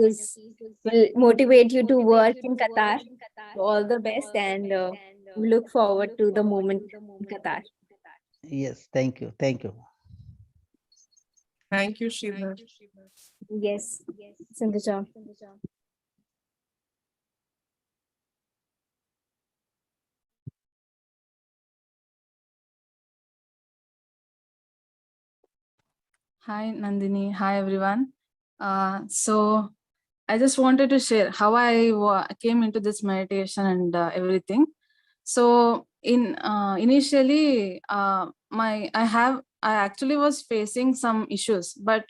will motivate you to work in Qatar. So all the best. And we look forward to the moment in Qatar. Yes, thank you. Thank you. Thank you, Sridhar. Yes, Sindhuja. Hi, Nandini. Hi, everyone. So I just wanted to share how I came into this meditation and everything. So initially, I actually was facing some issues, but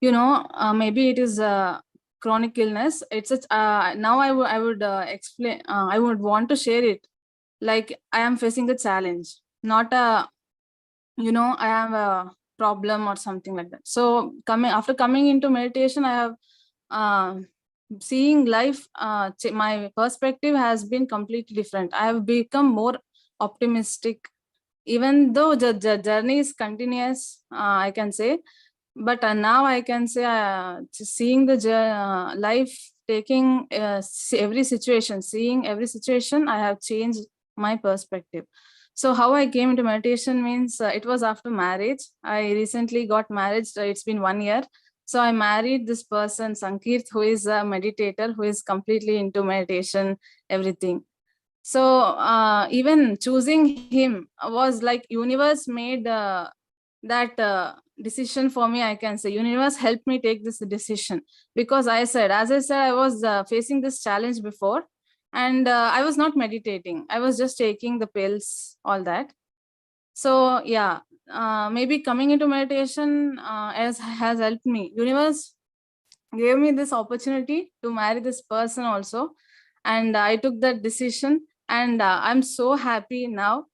maybe it is a chronic illness. It's now I would explain. I would want to share it. Like I am facing a challenge, not a I have a problem or something like that. So coming into meditation, I have uh, seeing life, my perspective has been completely different. I have become more optimistic, even though the journey is continuous, I can say. But now I can say, just seeing the life, taking seeing every situation, I have changed my perspective. So how I came into meditation means it was after marriage. I recently got married. It's been 1 year. So I married this person, Sankeet, who is a meditator, who is completely into meditation, everything. So even choosing him was like universe made that decision for me. I can say universe helped me take this decision, because as I said, I was facing this challenge before, and I was not meditating. I was just taking the pills, all that. So yeah, maybe coming into meditation has helped me. Universe gave me this opportunity to marry this person also, and I took that decision, and I'm so happy now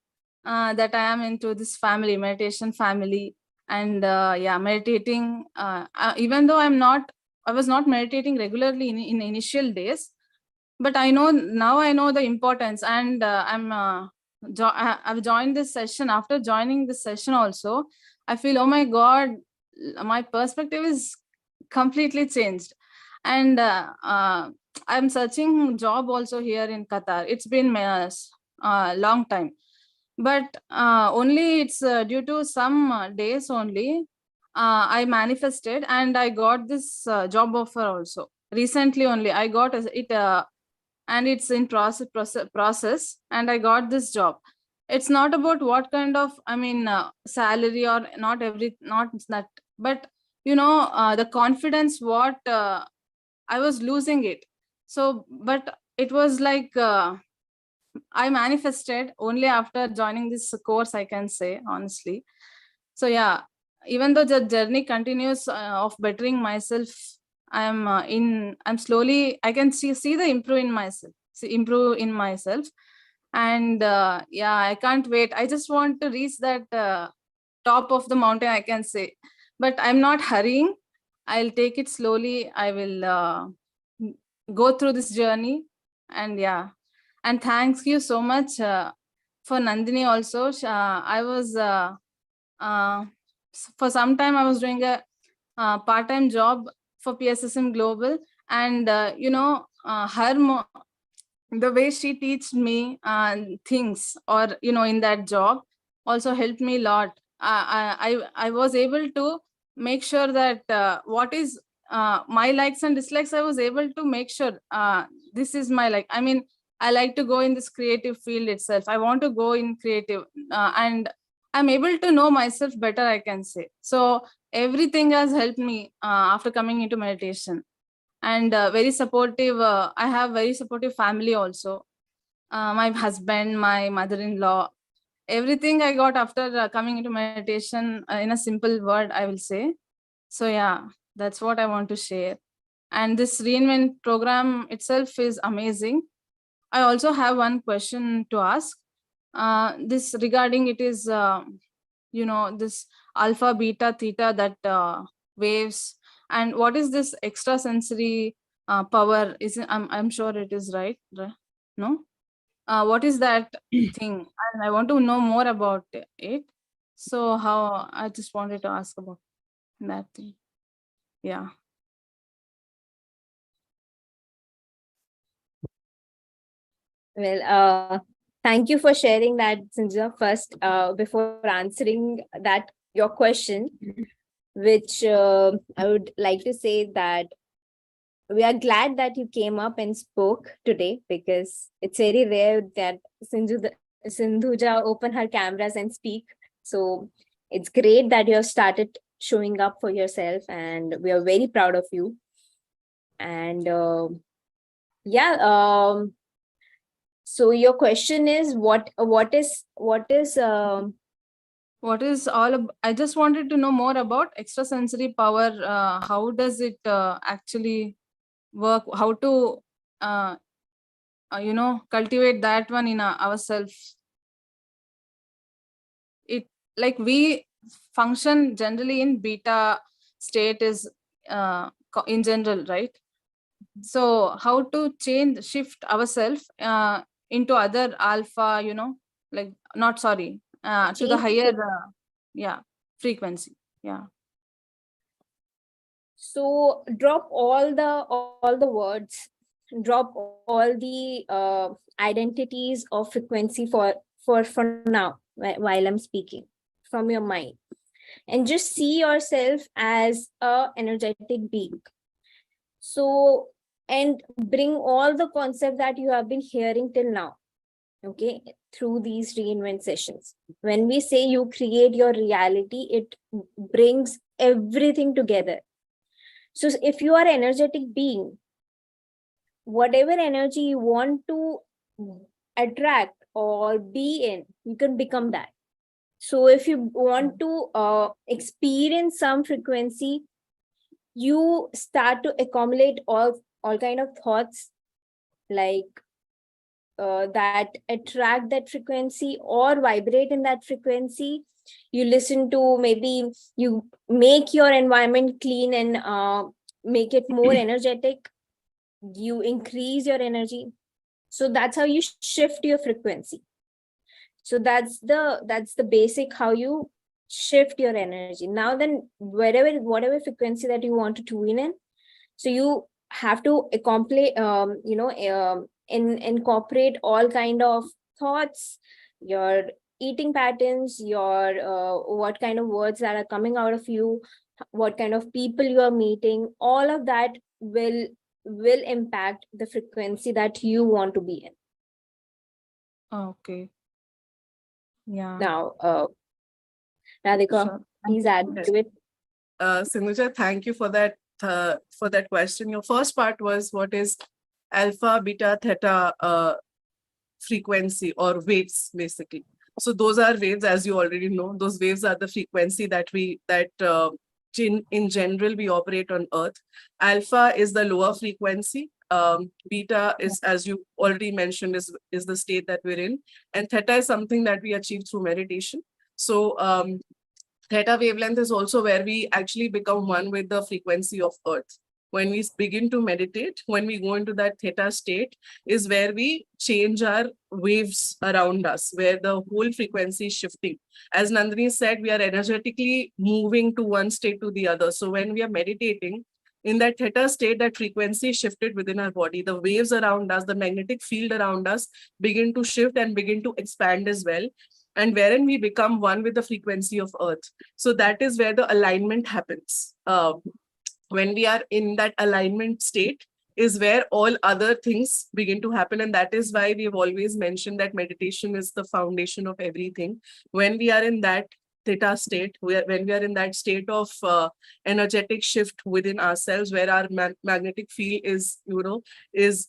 that I am into this family, meditation family. And yeah, meditating, even though I was not meditating regularly in initial days, but I know now, I know the importance. And I've joined this session. After joining this session also, I feel, oh my god, my perspective is completely changed. And I'm searching job also here in Qatar. It's been a long time, but only it's due to some days only I manifested, and I got this job offer also. Recently only I got it, and it's in process, and I got this job. It's not about what kind of, I mean, salary or not that, but the confidence what I was losing it. So but it was like I manifested only after joining this course, I can say honestly. So yeah, even though the journey continues of bettering myself, I'm slowly, I can see the improve in myself. And yeah, I can't wait. I just want to reach that top of the mountain, I can say. But I'm not hurrying. I'll take it slowly. I will go through this journey. And yeah, and thanks you so much for Nandini also. I was uh, for some time I was doing a part-time job for PSSM Global, and the way she teach me things, or in that job, also helped me a lot. I was able to make sure that what is my likes and dislikes, I was able to make sure this is my like, I mean, I like to go in this creative field itself. I want to go in creative, and I'm able to know myself better, I can say. So everything has helped me after coming into meditation. And very supportive, I have very supportive family also. My husband, my mother-in-law, everything I got after coming into meditation, in a simple word I will say. So yeah, that's what I want to share. And this Reinvent program itself is amazing. I also have one question to ask. This regarding it is, this alpha, beta, theta, that waves, and what is this extrasensory power? Is it, I'm sure it is right? No? What is that thing? And I want to know more about it. So how, I just wanted to ask about that thing. Yeah. Well, Thank you for sharing that, Sinja. First, before answering that your question, which I would like to say that we are glad that you came up and spoke today, because it's very rare that Sindhuja open her cameras and speak. So it's great that you have started showing up for yourself, and we are very proud of you. And yeah, so your question is what is What is I just wanted to know more about extrasensory power. How does it actually work? How to cultivate that one in ourselves? It, like, we function generally in beta state is in general, right? So how to shift ourselves into other alpha, like, not sorry, to the higher frequency. Yeah. So drop all the words, drop all the identities of frequency for now, while I'm speaking, from your mind, and just see yourself as a energetic being. So, and bring all the concept that you have been hearing till now, okay, through these reinvent sessions. When we say you create your reality, it brings everything together. So if you are an energetic being, whatever energy you want to attract or be in, you can become that. So if you want to experience some frequency, you start to accumulate all kind of thoughts, like that attract that frequency or vibrate in that frequency. You listen to, maybe you make your environment clean and make it more energetic. You increase your energy. So that's how you shift your frequency. So that's the basic how you shift your energy. Now then, whatever frequency that you want to tune in, so you have to accomplish incorporate all kind of thoughts, your eating patterns, your what kind of words that are coming out of you, what kind of people you are meeting. All of that will impact the frequency that you want to be in. Okay. Yeah. Now Radhika, Sure. please add to it. Sindhuja, thank you for that question. Your first part was what is alpha, beta, theta frequency or waves, basically. So those are waves, as you already know. Those waves are the frequency that in general we operate on Earth. Alpha is the lower frequency. Beta is, as you already mentioned, is the state that we're in, and theta is something that we achieve through meditation. So theta wavelength is also where we actually become one with the frequency of Earth. When we begin to meditate, when we go into that theta state, is where we change our waves around us, where the whole frequency is shifting. As Nandini said, we are energetically moving to one state to the other. So when we are meditating, in that theta state, that frequency is shifted within our body. The waves around us, the magnetic field around us begin to shift and begin to expand as well, and wherein we become one with the frequency of Earth. So that is where the alignment happens. When we are in that alignment state is where all other things begin to happen. And that is why we've always mentioned that meditation is the foundation of everything. When we are in that theta state, when we are in that state of energetic shift within ourselves, where our magnetic field is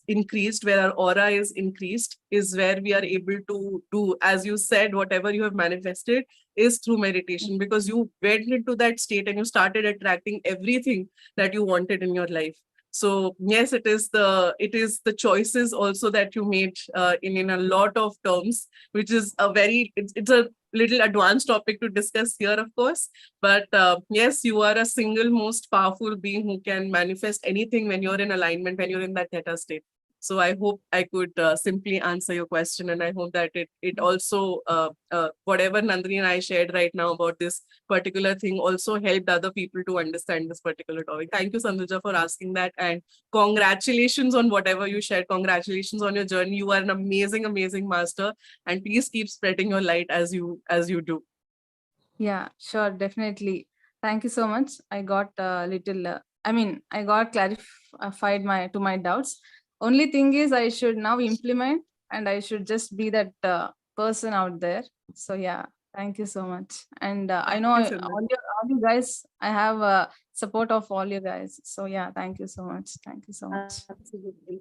increased, where our aura is increased, is where we are able to do, as you said, whatever you have manifested is through meditation, because you went into that state and you started attracting everything that you wanted in your life. So yes, it is the choices also that you made in a lot of terms, which is it's a little advanced topic to discuss here, of course. But yes, you are a single most powerful being who can manifest anything when you're in alignment, when you're in that theta state. So I hope I could simply answer your question, and I hope that it also whatever Nandini and I shared right now about this particular thing also helped other people to understand this particular topic. Thank you, Sanduja, for asking that, and congratulations on whatever you shared. Congratulations on your journey. You are an amazing, amazing master, and please keep spreading your light as you do. Yeah, sure, definitely. Thank you so much. I got a little, I got clarified my doubts. Only thing is, I should now implement, and I should just be that person out there. So yeah, thank you so much. And I know Thank you, Sanduja. all you guys, I have support of all you guys. So yeah, thank you so much. Thank you so much. Absolutely.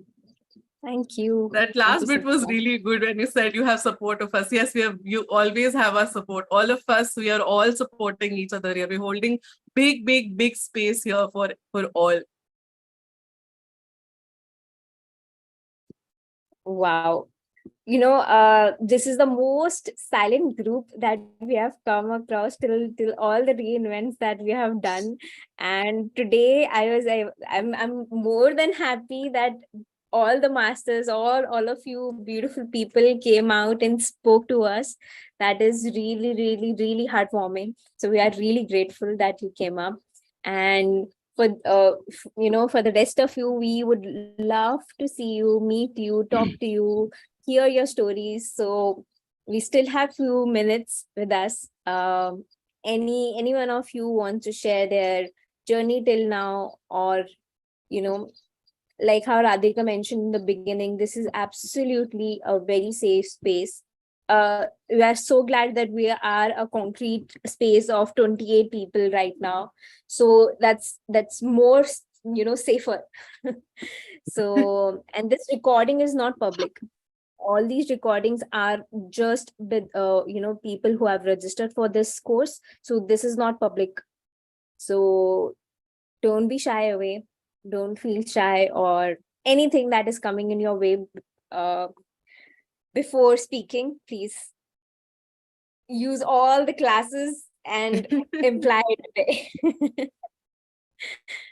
Thank you. That last bit was really good when you said you have support of us. Yes, we have. You always have our support. All of us, we are all supporting each other here. We're holding big, big, big space here for all. Wow. This is the most silent group that we have come across till all the reinvents that we have done. And today I'm more than happy that all the masters, all of you beautiful people came out and spoke to us. That is really, really, really heartwarming. So we are really grateful that you came up. And for the rest of you, we would love to see you, meet you, talk to you, hear your stories. So we still have few minutes with us. Any one of you want to share their journey till now, or you know like how Radhika mentioned in the beginning, this is absolutely a very safe space. We are so glad that we are a concrete space of 28 people right now. So that's more, safer. So, and this recording is not public. All these recordings are just with, people who have registered for this course. So this is not public. So don't be shy away, don't feel shy or anything that is coming in your way. uh, Before speaking, please use all the classes and imply it today.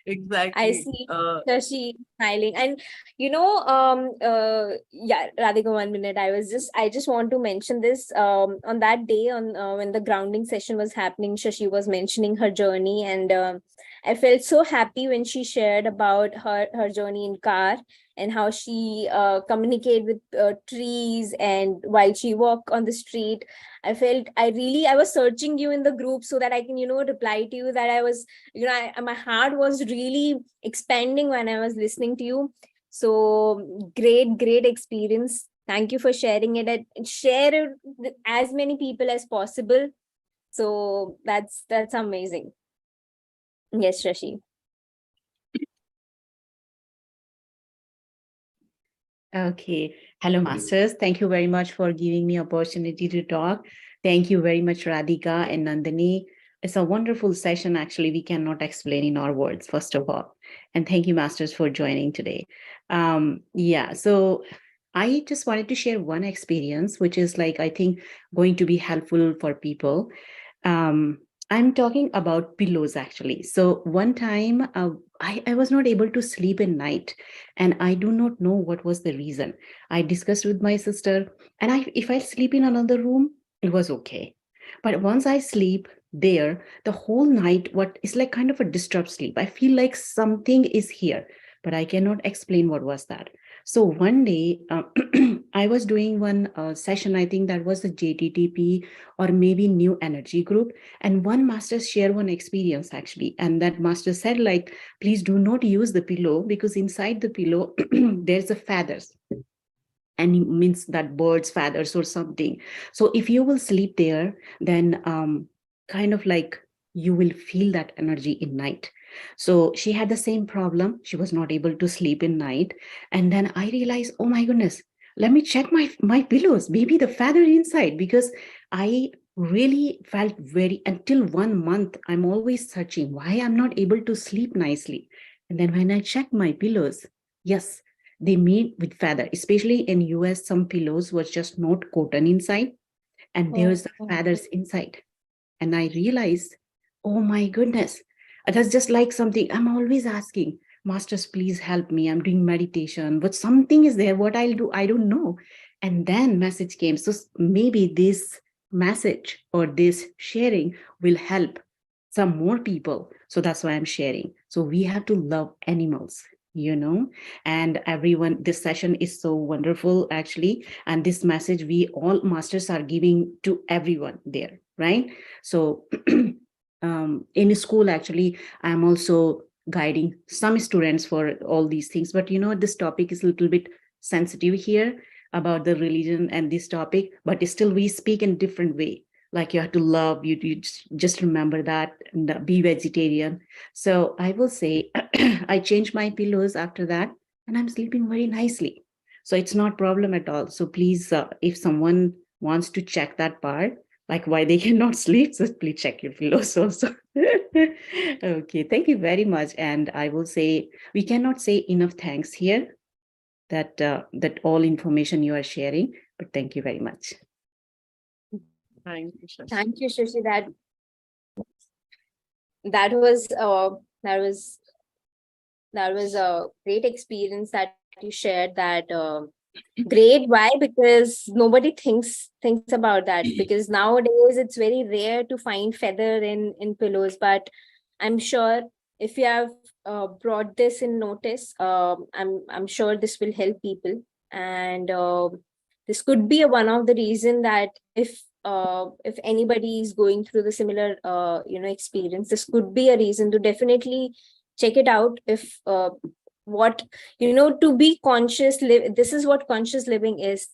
Exactly. I see Shashi smiling. And yeah, Radhika, 1 minute. I just want to mention this. On that day, on when the grounding session was happening, Shashi was mentioning her journey, and I felt so happy when she shared about her journey in car, and how she communicate with trees, and while she walk on the street. I was searching you in the group so that I can, reply to you, that I was, my heart was really expanding when I was listening to you. So great experience. Thank you for sharing it, and share it with as many people as possible. So that's amazing. Yes, Shashi. Okay. Hello, Masters. Thank you very much for giving me opportunity to talk. Thank you very much, Radhika and Nandini. It's a wonderful session. Actually, we cannot explain in our words, first of all. And thank you, Masters, for joining today. So I just wanted to share one experience, which is like, I think, going to be helpful for people. I'm talking about pillows, actually. So one time I was not able to sleep at night, and I do not know what was the reason. I discussed with my sister, and if I sleep in another room, it was okay. But once I sleep there, the whole night, what is like kind of a disturbed sleep. I feel like something is here, but I cannot explain what was that. So one day, I was doing one session, I think that was the JTTP or maybe New Energy Group. And one master shared one experience actually. And that master said, like, please do not use the pillow, because inside the pillow, there's a feathers. And it means that birds' feathers or something. So if you will sleep there, then kind of like you will feel that energy in night. So she had the same problem. She was not able to sleep in night. And then I realized, oh my goodness, let me check my pillows, maybe the feather inside, because I really felt until 1 month, I'm always searching why I'm not able to sleep nicely. And then when I checked my pillows, yes, they made with feather, especially in US, some pillows was just not cotton inside, and there's the feathers inside. And I realized, oh my goodness, that's just like something I'm always asking. Masters, please help me. I'm doing meditation, but something is there. What I'll do, I don't know. And then message came. So maybe this message or this sharing will help some more people. So that's why I'm sharing. So we have to love animals, and everyone, this session is so wonderful actually. And this message we all masters are giving to everyone there, right? So in school, actually, I'm also guiding some students for all these things. But this topic is a little bit sensitive here about the religion and this topic, but still we speak in different way. Like you have to love, you just remember that, and be vegetarian. So I will say I changed my pillows after that, and I'm sleeping very nicely. So it's not problem at all. So please, if someone wants to check that part, like why they cannot sleep, so please check your pillows also. Okay, thank you very much. And I will say we cannot say enough thanks here that all information you are sharing, but thank you very much. Thank you, Shashi. Thank you, Shashi. That was a great experience that you shared. That great. Why? Because nobody thinks about that. Because nowadays it's very rare to find feather in pillows. But I'm sure if you have brought this in notice, I'm sure this will help people. And this could be one of the reason that if anybody is going through the similar experience, this could be a reason to definitely check it out. If what to be conscious live, this is what conscious living is.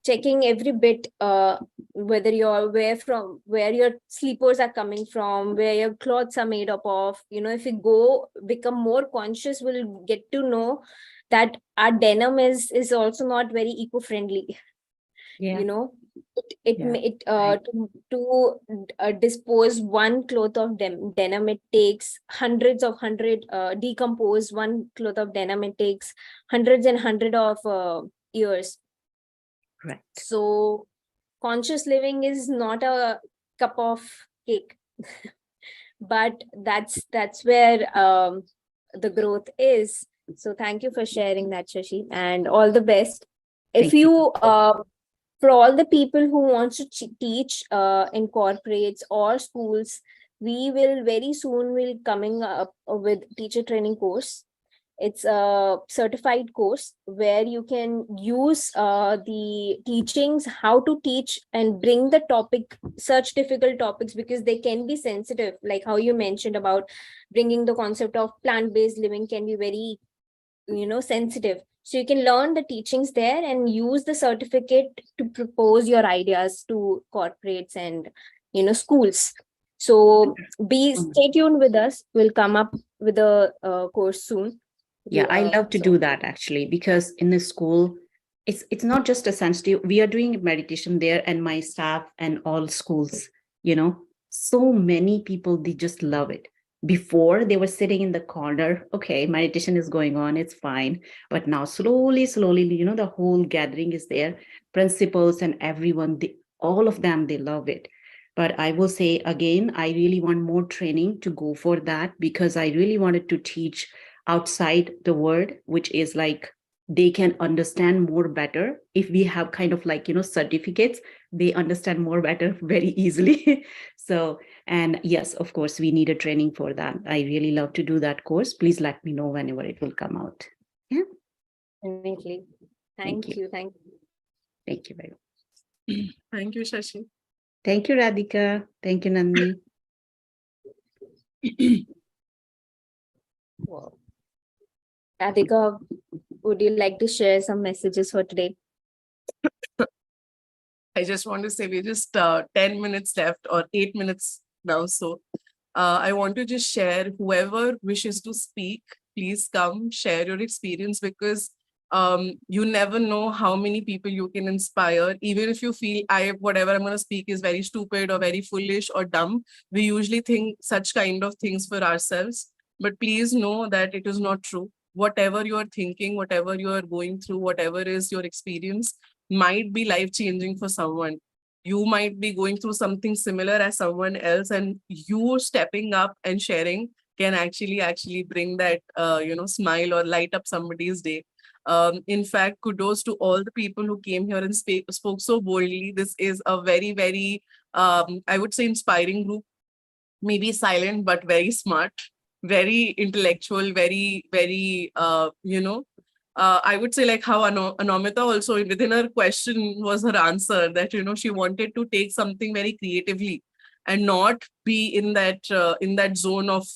Checking every bit, whether you're where your sleepers are coming from, where your clothes are made up of. If you become more conscious, we'll get to know that our denim is also not very eco-friendly. Yeah. To dispose one cloth of denim, it takes decompose one cloth of denim, it takes hundreds and hundred of years. Right. So conscious living is not a cup of cake. But that's where the growth is. So thank you for sharing that, Shashi, and all the best. If Thank you. For all the people who want to teach in corporates or schools, we will very soon will coming up with teacher training course. It's a certified course where you can use the teachings, how to teach and bring the topic, such difficult topics, because they can be sensitive, like how you mentioned about bringing the concept of plant-based living can be very sensitive. So you can learn the teachings there and use the certificate to propose your ideas to corporates and schools. So stay tuned with us. We'll come up with a course soon. Yeah, I love to do that actually, because in the school, it's not just a sensitive. We are doing meditation there, and my staff and all schools, so many people, they just love it. Before, they were sitting in the corner. Okay, meditation is going on, it's fine. But now slowly, the whole gathering is there. Principals and everyone, all of them, they love it. But I will say again, I really want more training to go for that, because I really wanted to teach outside the world, which is like they can understand more better. If we have kind of like certificates, they understand more better very easily. So, and yes, of course, we need a training for that. I really love to do that course. Please let me know whenever it will come out. Yeah, definitely. Thank you. Thank you very much. Thank you, Shashi. Thank you, Radhika. Thank you, Nandini. Wow. Radhika, would you like to share some messages for today? I just want to say we're just 10 minutes left, or 8 minutes now. So I want to just share, whoever wishes to speak, please come share your experience, because you never know how many people you can inspire. Even if you feel whatever I'm going to speak is very stupid or very foolish or dumb, we usually think such kind of things for ourselves. But please know that it is not true. Whatever you are thinking, whatever you are going through, whatever is your experience, might be life-changing for someone. You might be going through something similar as someone else, and you stepping up and sharing can actually bring that smile or light up somebody's day. In fact, kudos to all the people who came here and spoke so boldly. This is a very, very, I would say, inspiring group. Maybe silent, but very smart, very intellectual, very, very, I would say, like how Anomita also within her question was her answer, that, she wanted to take something very creatively and not be in that zone of,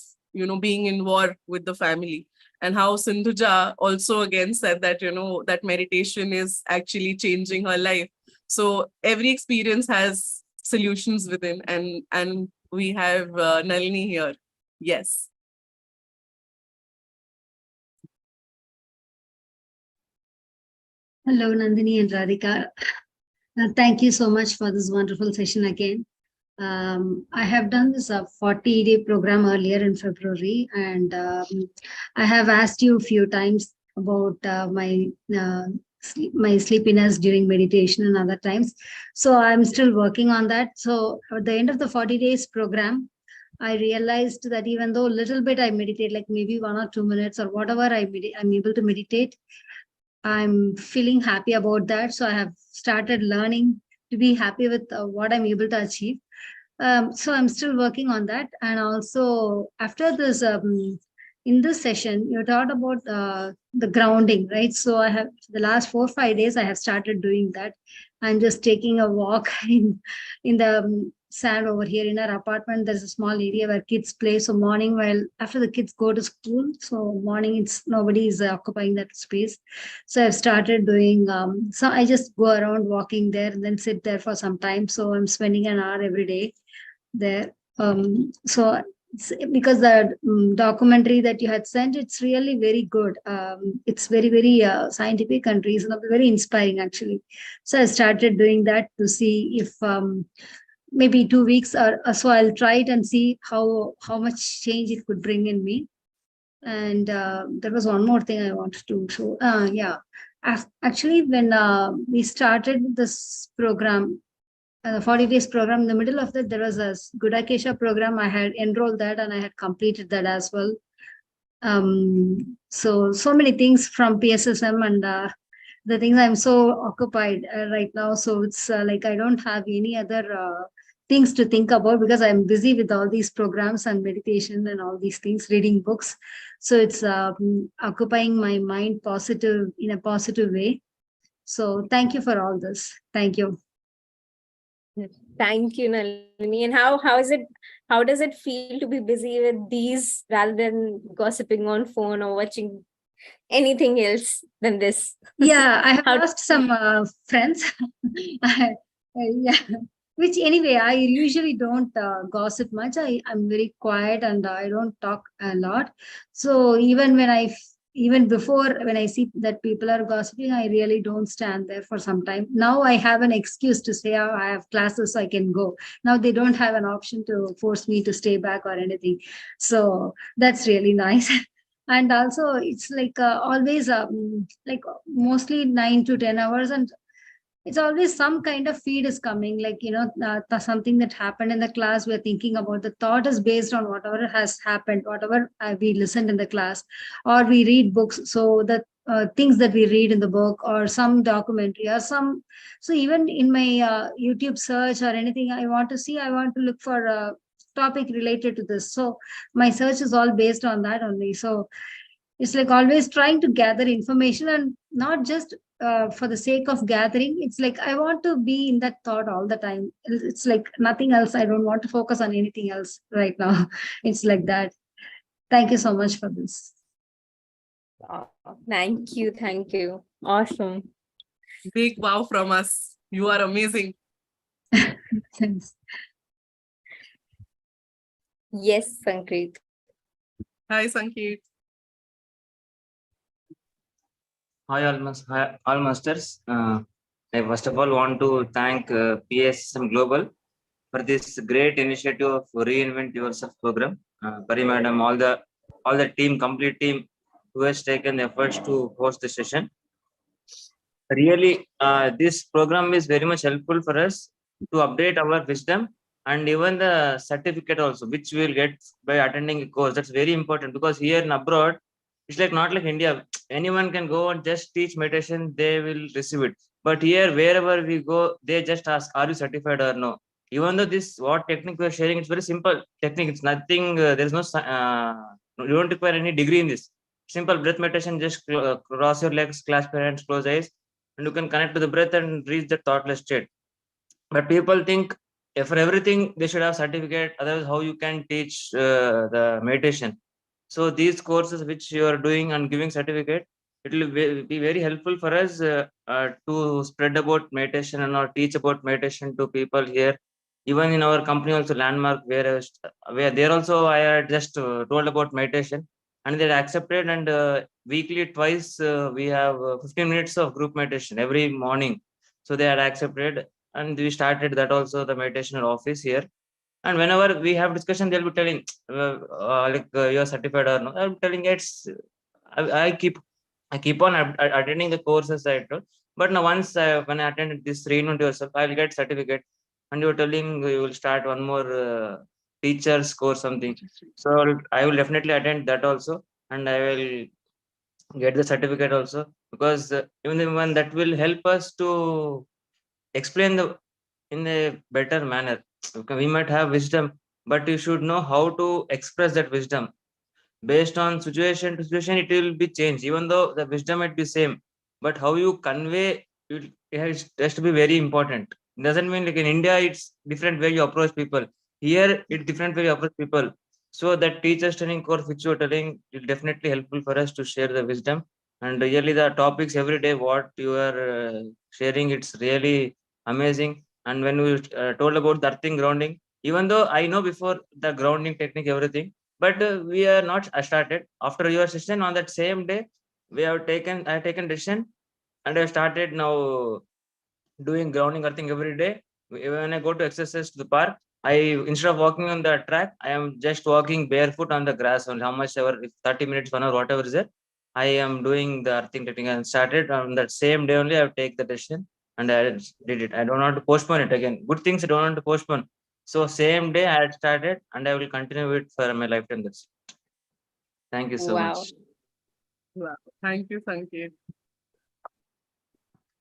being in war with the family. And how Sindhuja also again said that, that meditation is actually changing her life. So every experience has solutions within, and we have Nalini here. Yes. Hello, Nandini and Radhika. Thank you so much for this wonderful session again. I have done this 40-day program earlier in February, and I have asked you a few times about my sleepiness during meditation and other times. So I'm still working on that. So at the end of the 40 days program, I realized that even though a little bit I meditate, like maybe 1 or 2 minutes or whatever I'm able to meditate, I'm feeling happy about that. So I have started learning to be happy with what I'm able to achieve. So I'm still working on that. And also after this, in this session, you talked about the grounding, right? So I have the last 4 or 5 days, I have started doing that. I'm just taking a walk in the sand over here in our apartment. There's a small area where kids play. So morning, while after the kids go to school, so morning it's nobody is occupying that space. So I've started doing. So I just go around walking there and then sit there for some time. So I'm spending an hour every day there. So because the documentary that you had sent, it's really very good. It's very, very scientific and reasonable, very inspiring actually. So I started doing that to see if maybe 2 weeks or so I'll try it and see how much change it could bring in me. And there was one more thing I wanted to show. Yeah, actually when we started this program, the 40 days program, in the middle of that, there was a Gudakesha program. I had enrolled that and I had completed that as well. So many things from PSSM and the things I'm so occupied right now. So it's like I don't have any other things to think about because I'm busy with all these programs and meditation and all these things, reading books. So it's occupying my mind in a positive way. So thank you for all this. Thank you. Thank you, Nalini. And how does it feel to be busy with these rather than gossiping on phone or watching anything else than this? Yeah, I have lost some friends. Yeah, which anyway, I usually don't gossip much. I'm very quiet and I don't talk a lot. So even before when I see that people are gossiping, I really don't stand there for some time. Now I have an excuse to say, oh, I have classes, so I can go. Now they don't have an option to force me to stay back or anything. So that's really nice. And also it's like always like mostly 9 to 10 hours, and it's always some kind of feed is coming, like something that happened in the class. We're thinking about the thought is based on whatever has happened, whatever we listened in the class, or we read books. So the things that we read in the book or some documentary or some, so even in my YouTube search or anything I want to see, I want to look for a topic related to this. So my search is all based on that only. So it's like always trying to gather information, and not just for the sake of gathering. It's like I want to be in that thought all the time. It's like nothing else. I don't want to focus on anything else right now. It's like that. Thank you so much for this. Thank you. Thank you. Awesome. Big wow from us. You are amazing. Thanks. Yes, Sankeet. Hi, Sankeet. Hi, all masters. I first of all want to thank PSM Global for this great initiative of Reinvent Yourself program. Pari madam, all the complete team who has taken the efforts to host the session. Really, this program is very much helpful for us to update our wisdom and even the certificate also, which we will get by attending a course. That's very important, because here in abroad, it's like not like India. Anyone can go and just teach meditation, they will receive it. But here, wherever we go, they just ask, "Are you certified or no?" Even though this what technique we are sharing, it's very simple technique. It's nothing. There's no. You don't require any degree in this. Simple breath meditation. Just cross your legs, clasp your hands, close eyes, and you can connect to the breath and reach the thoughtless state. But people think for everything they should have certificate, otherwise how you can teach the meditation. So these courses which you are doing and giving certificate, it will be very helpful for us to spread about meditation and or teach about meditation to people here. Even in our company also, Landmark, where there also I had just told about meditation, and they accepted, and weekly twice we have 15 minutes of group meditation every morning. So they had accepted, and we started that also, the meditation office here. And whenever we have discussion, they'll be telling you're certified or no. I'm telling it's I keep on attending the courses I told. But now once when I attended this Reinvent Yourself, I'll get certificate. And you're telling you will start one more teachers course something. So I will definitely attend that also, and I will get the certificate also, because even that will help us to explain the in a better manner. Okay, we might have wisdom, but you should know how to express that wisdom. Based on situation to situation, it will be changed. Even though the wisdom might be same, but how you convey it has to be very important. Doesn't mean like in India it's different way you approach people. Here it's different way you approach people. So that teachers training course which you are telling is definitely helpful for us to share the wisdom. And really the topics every day what you are sharing, it's really amazing. And when we told about the earthing grounding, even though I know before the grounding technique everything, but we are not started after your session. On that same day we have taken I have taken decision, and I started now doing grounding earthing every day. When I go to exercise to the park, I, instead of walking on the track, I am just walking barefoot on the grass. And how much ever, if 30 minutes 1 hour whatever is it, I am doing the earthing technique. And started on that same day only I have take the decision, and I did it. I don't want to postpone it again. Good things I don't want to postpone. So same day I had started, and I will continue it for my lifetime. That's it. Thank you so Wow. much. Wow. Thank you, Sanket.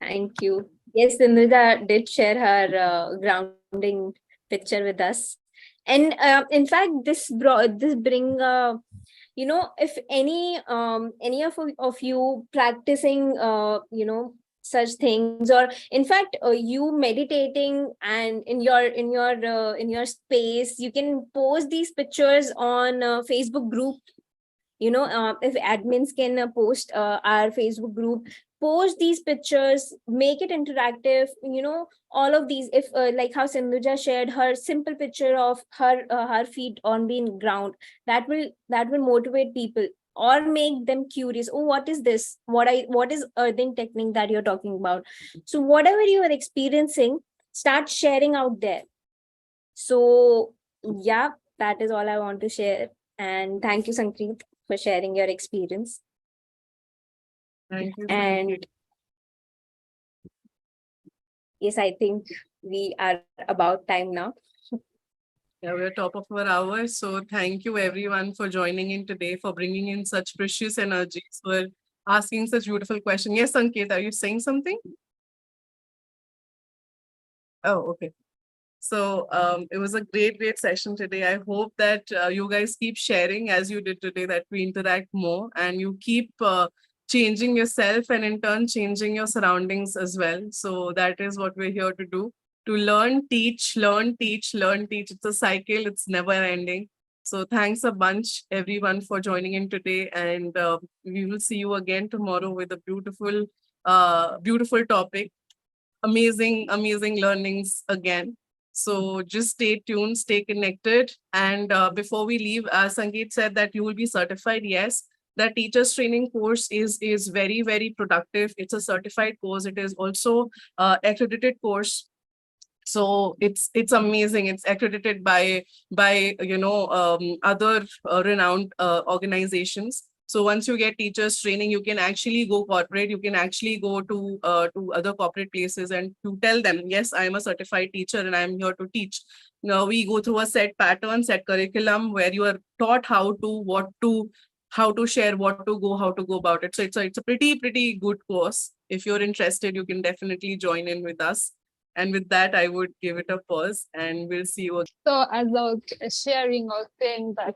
Thank you. Yes, Sindhuja did share her grounding picture with us. And in fact, this bring if any of you practicing such things, or in fact you meditating and in your space, you can post these pictures on Facebook group. If admins can post our Facebook group, post these pictures, make it interactive. All of these, if like how Sindhuja shared her simple picture of her feet on being ground, that will motivate people or make them curious. Oh, what is this? What is earthing technique that you're talking about? So whatever you are experiencing, start sharing out there. So yeah, that is all I want to share. And thank you, Sankeet, for sharing your experience. Thank you. And yes, I think we are about time now. Yeah, we're top of our hour. So thank you everyone for joining in today, for bringing in such precious energies, for asking such beautiful questions. Yes, Sanket, are you saying something? Oh, okay. So it was a great session today. I hope that you guys keep sharing as you did today, that we interact more and you keep changing yourself and in turn changing your surroundings as well. So that is what we're here to do, to learn, teach, learn, teach, learn, teach. It's a cycle, it's never ending. So thanks a bunch, everyone, for joining in today. And we will see you again tomorrow with a beautiful topic. Amazing learnings again. So just stay tuned, stay connected. And before we leave, Sangeet said that you will be certified. Yes, the teachers training course is very productive. It's a certified course. It is also accredited course. So it's amazing. It's accredited by other renowned organizations. So once you get teachers training, you can actually go corporate. You can actually go to other corporate places and to tell them, yes, I am a certified teacher and I am here to teach. Now we go through a set pattern, set curriculum where you are taught how to share, what to go, how to go about it. So it's a pretty good course. If you're interested, you can definitely join in with us. And with that, I would give it a pause and we'll see you. So as I was sharing or saying that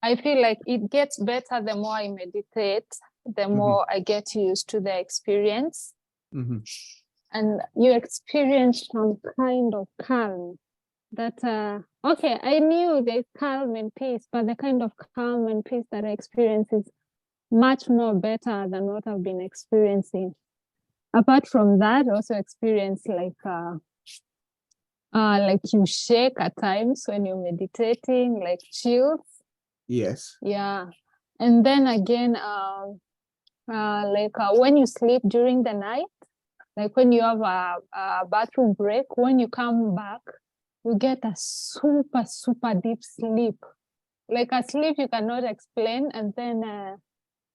I feel like it gets better the more I meditate, the more I get used to the experience. And you experience some kind of calm that, okay, I knew there's calm and peace, but the kind of calm and peace that I experience is much more better than what I've been experiencing. Apart from that, also experience like you shake at times when you're meditating, like chills. Yes. Yeah. And then again, when you sleep during the night, like when you have a bathroom break, when you come back, you get a super deep sleep. Like a sleep you cannot explain, and then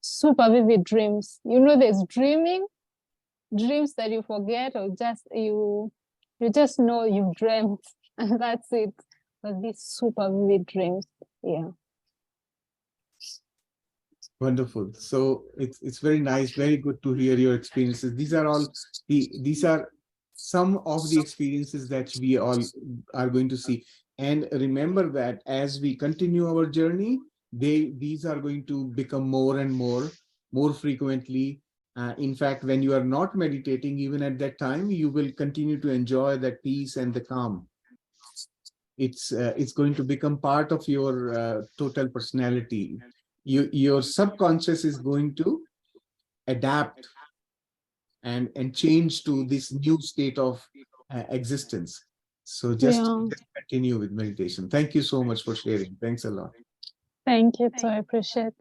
super vivid dreams. You know, there's dreams that you forget, or just you just know you've dreamt, and that's it. But these super vivid dreams, yeah. Wonderful. So it's very nice, very good to hear your experiences. These are some of the experiences that we all are going to see. And remember that as we continue our journey, these are going to become more and more frequently. In fact, when you are not meditating, even at that time, you will continue to enjoy that peace and the calm. It's going to become part of your total personality. Your subconscious is going to adapt and change to this new state of existence. So just continue with meditation. Thank you so much for sharing. Thanks a lot. Thank you, so I appreciate.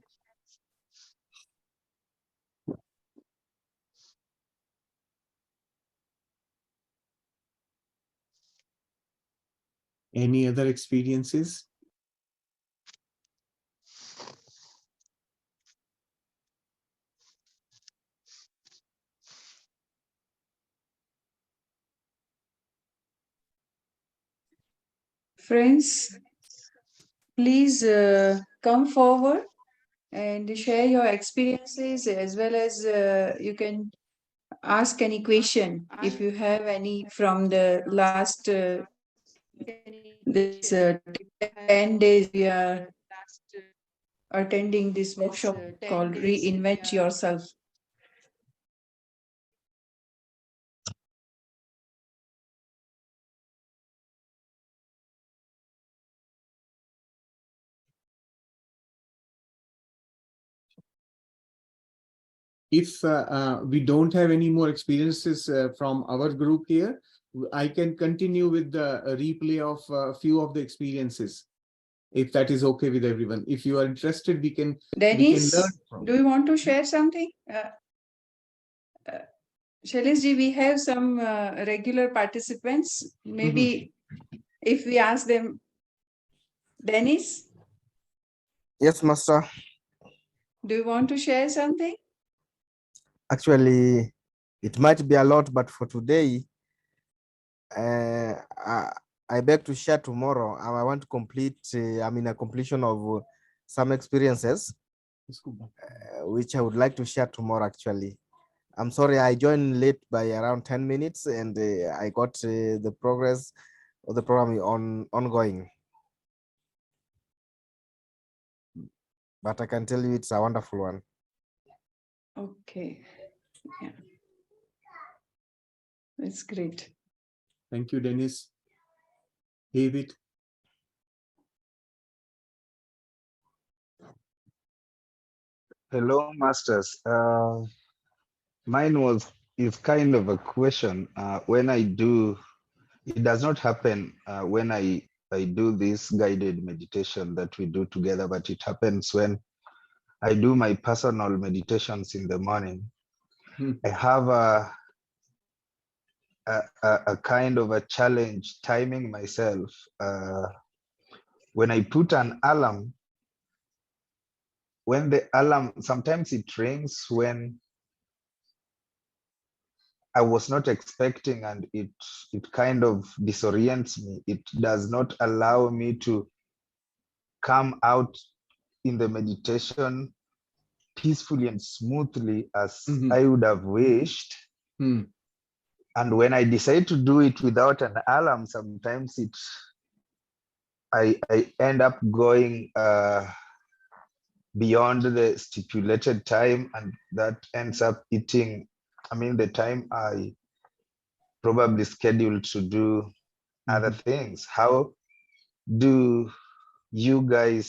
Any other experiences? Friends, please come forward and share your experiences, as well as you can ask any question if you have any from the last this 10 days we are attending this workshop called Reinvent Yourself. If we don't have any more experiences from our group here, I can continue with the replay of a few of the experiences, if that is okay with everyone. If you are interested, we can Dennis, learn from. do you want to share something? Shailesh-ji, we have some regular participants. Maybe if we ask them, Dennis? Yes, Master. Do you want to share something? Actually, it might be a lot, but for today, I beg to share tomorrow. I want to complete, a completion of some experiences, which I would like to share tomorrow, actually. I'm sorry, I joined late by around 10 minutes, and I got the progress of the program ongoing. But I can tell you it's a wonderful one. Okay. Yeah. That's great. Thank you, Dennis. David. Hello, masters. Mine is kind of a question. When I do, it does not happen when I do this guided meditation that we do together, but it happens when I do my personal meditations in the morning. I have a kind of a challenge timing myself. When I put an alarm, when the alarm, sometimes it rings when I was not expecting, and it kind of disorients me. It does not allow me to come out in the meditation peacefully and smoothly as I would have wished. And when I decide to do it without an alarm, sometimes I end up going beyond the stipulated time, and that ends up eating, I mean, the time I probably scheduled to do other things. How do you guys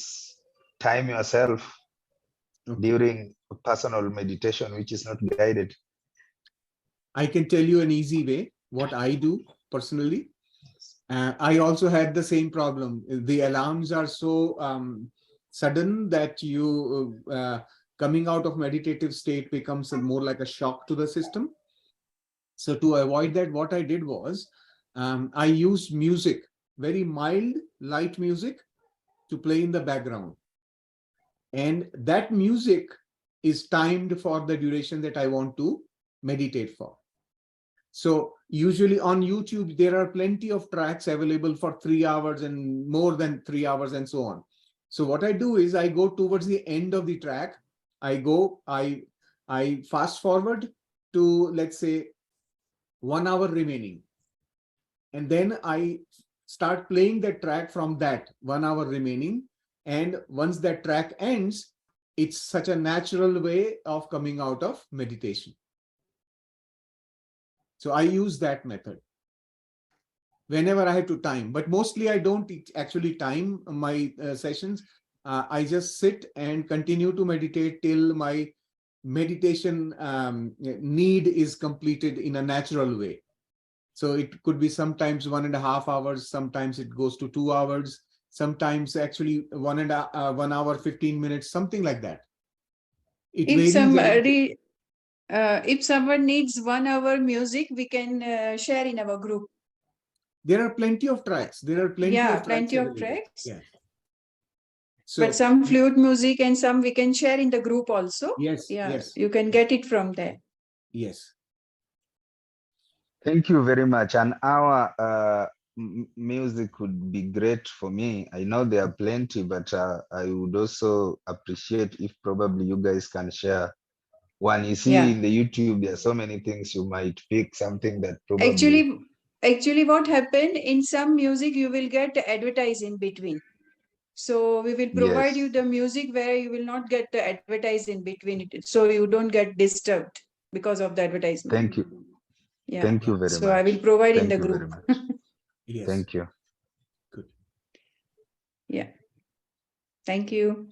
time yourself during personal meditation, which is not guided? I can tell you an easy way, what I do personally. I also had the same problem. The alarms are so sudden that you coming out of meditative state becomes more like a shock to the system. So to avoid that, what I did was I used music, very mild, light music to play in the background. And that music is timed for the duration that I want to meditate for. So usually on YouTube, there are plenty of tracks available for 3 hours and more than 3 hours and so on. So what I do is I go towards the end of the track. I fast forward to, let's say, 1 hour remaining. And then I start playing that track from that 1 hour remaining. And once that track ends, it's such a natural way of coming out of meditation. So I use that method whenever I have to time, but mostly I don't actually time my sessions. I just sit and continue to meditate till my meditation need is completed in a natural way. So it could be sometimes 1.5 hours, sometimes it goes to 2 hours, sometimes actually 1 hour, 15 minutes, something like that. It varies. If someone needs 1 hour music, we can share in our group. There are plenty of tracks. There are plenty of plenty tracks of tracks. Yeah. So, but some flute music and some we can share in the group also. Yes. Yeah, Yes. you can get it from there. Yes. Thank you very much. And our music would be great for me. I know there are plenty, but I would also appreciate if probably you guys can share one. You see, in the YouTube, there are so many things. You might pick something that probably... Actually, what happened, in some music, you will get advertised in between. So we will provide you the music where you will not get the advertise in between it. So you don't get disturbed because of the advertisement. Thank you. Yeah. Thank you very much. So I will provide in Thank the you group. very much. Yes. Thank you. Good. Yeah. Thank you.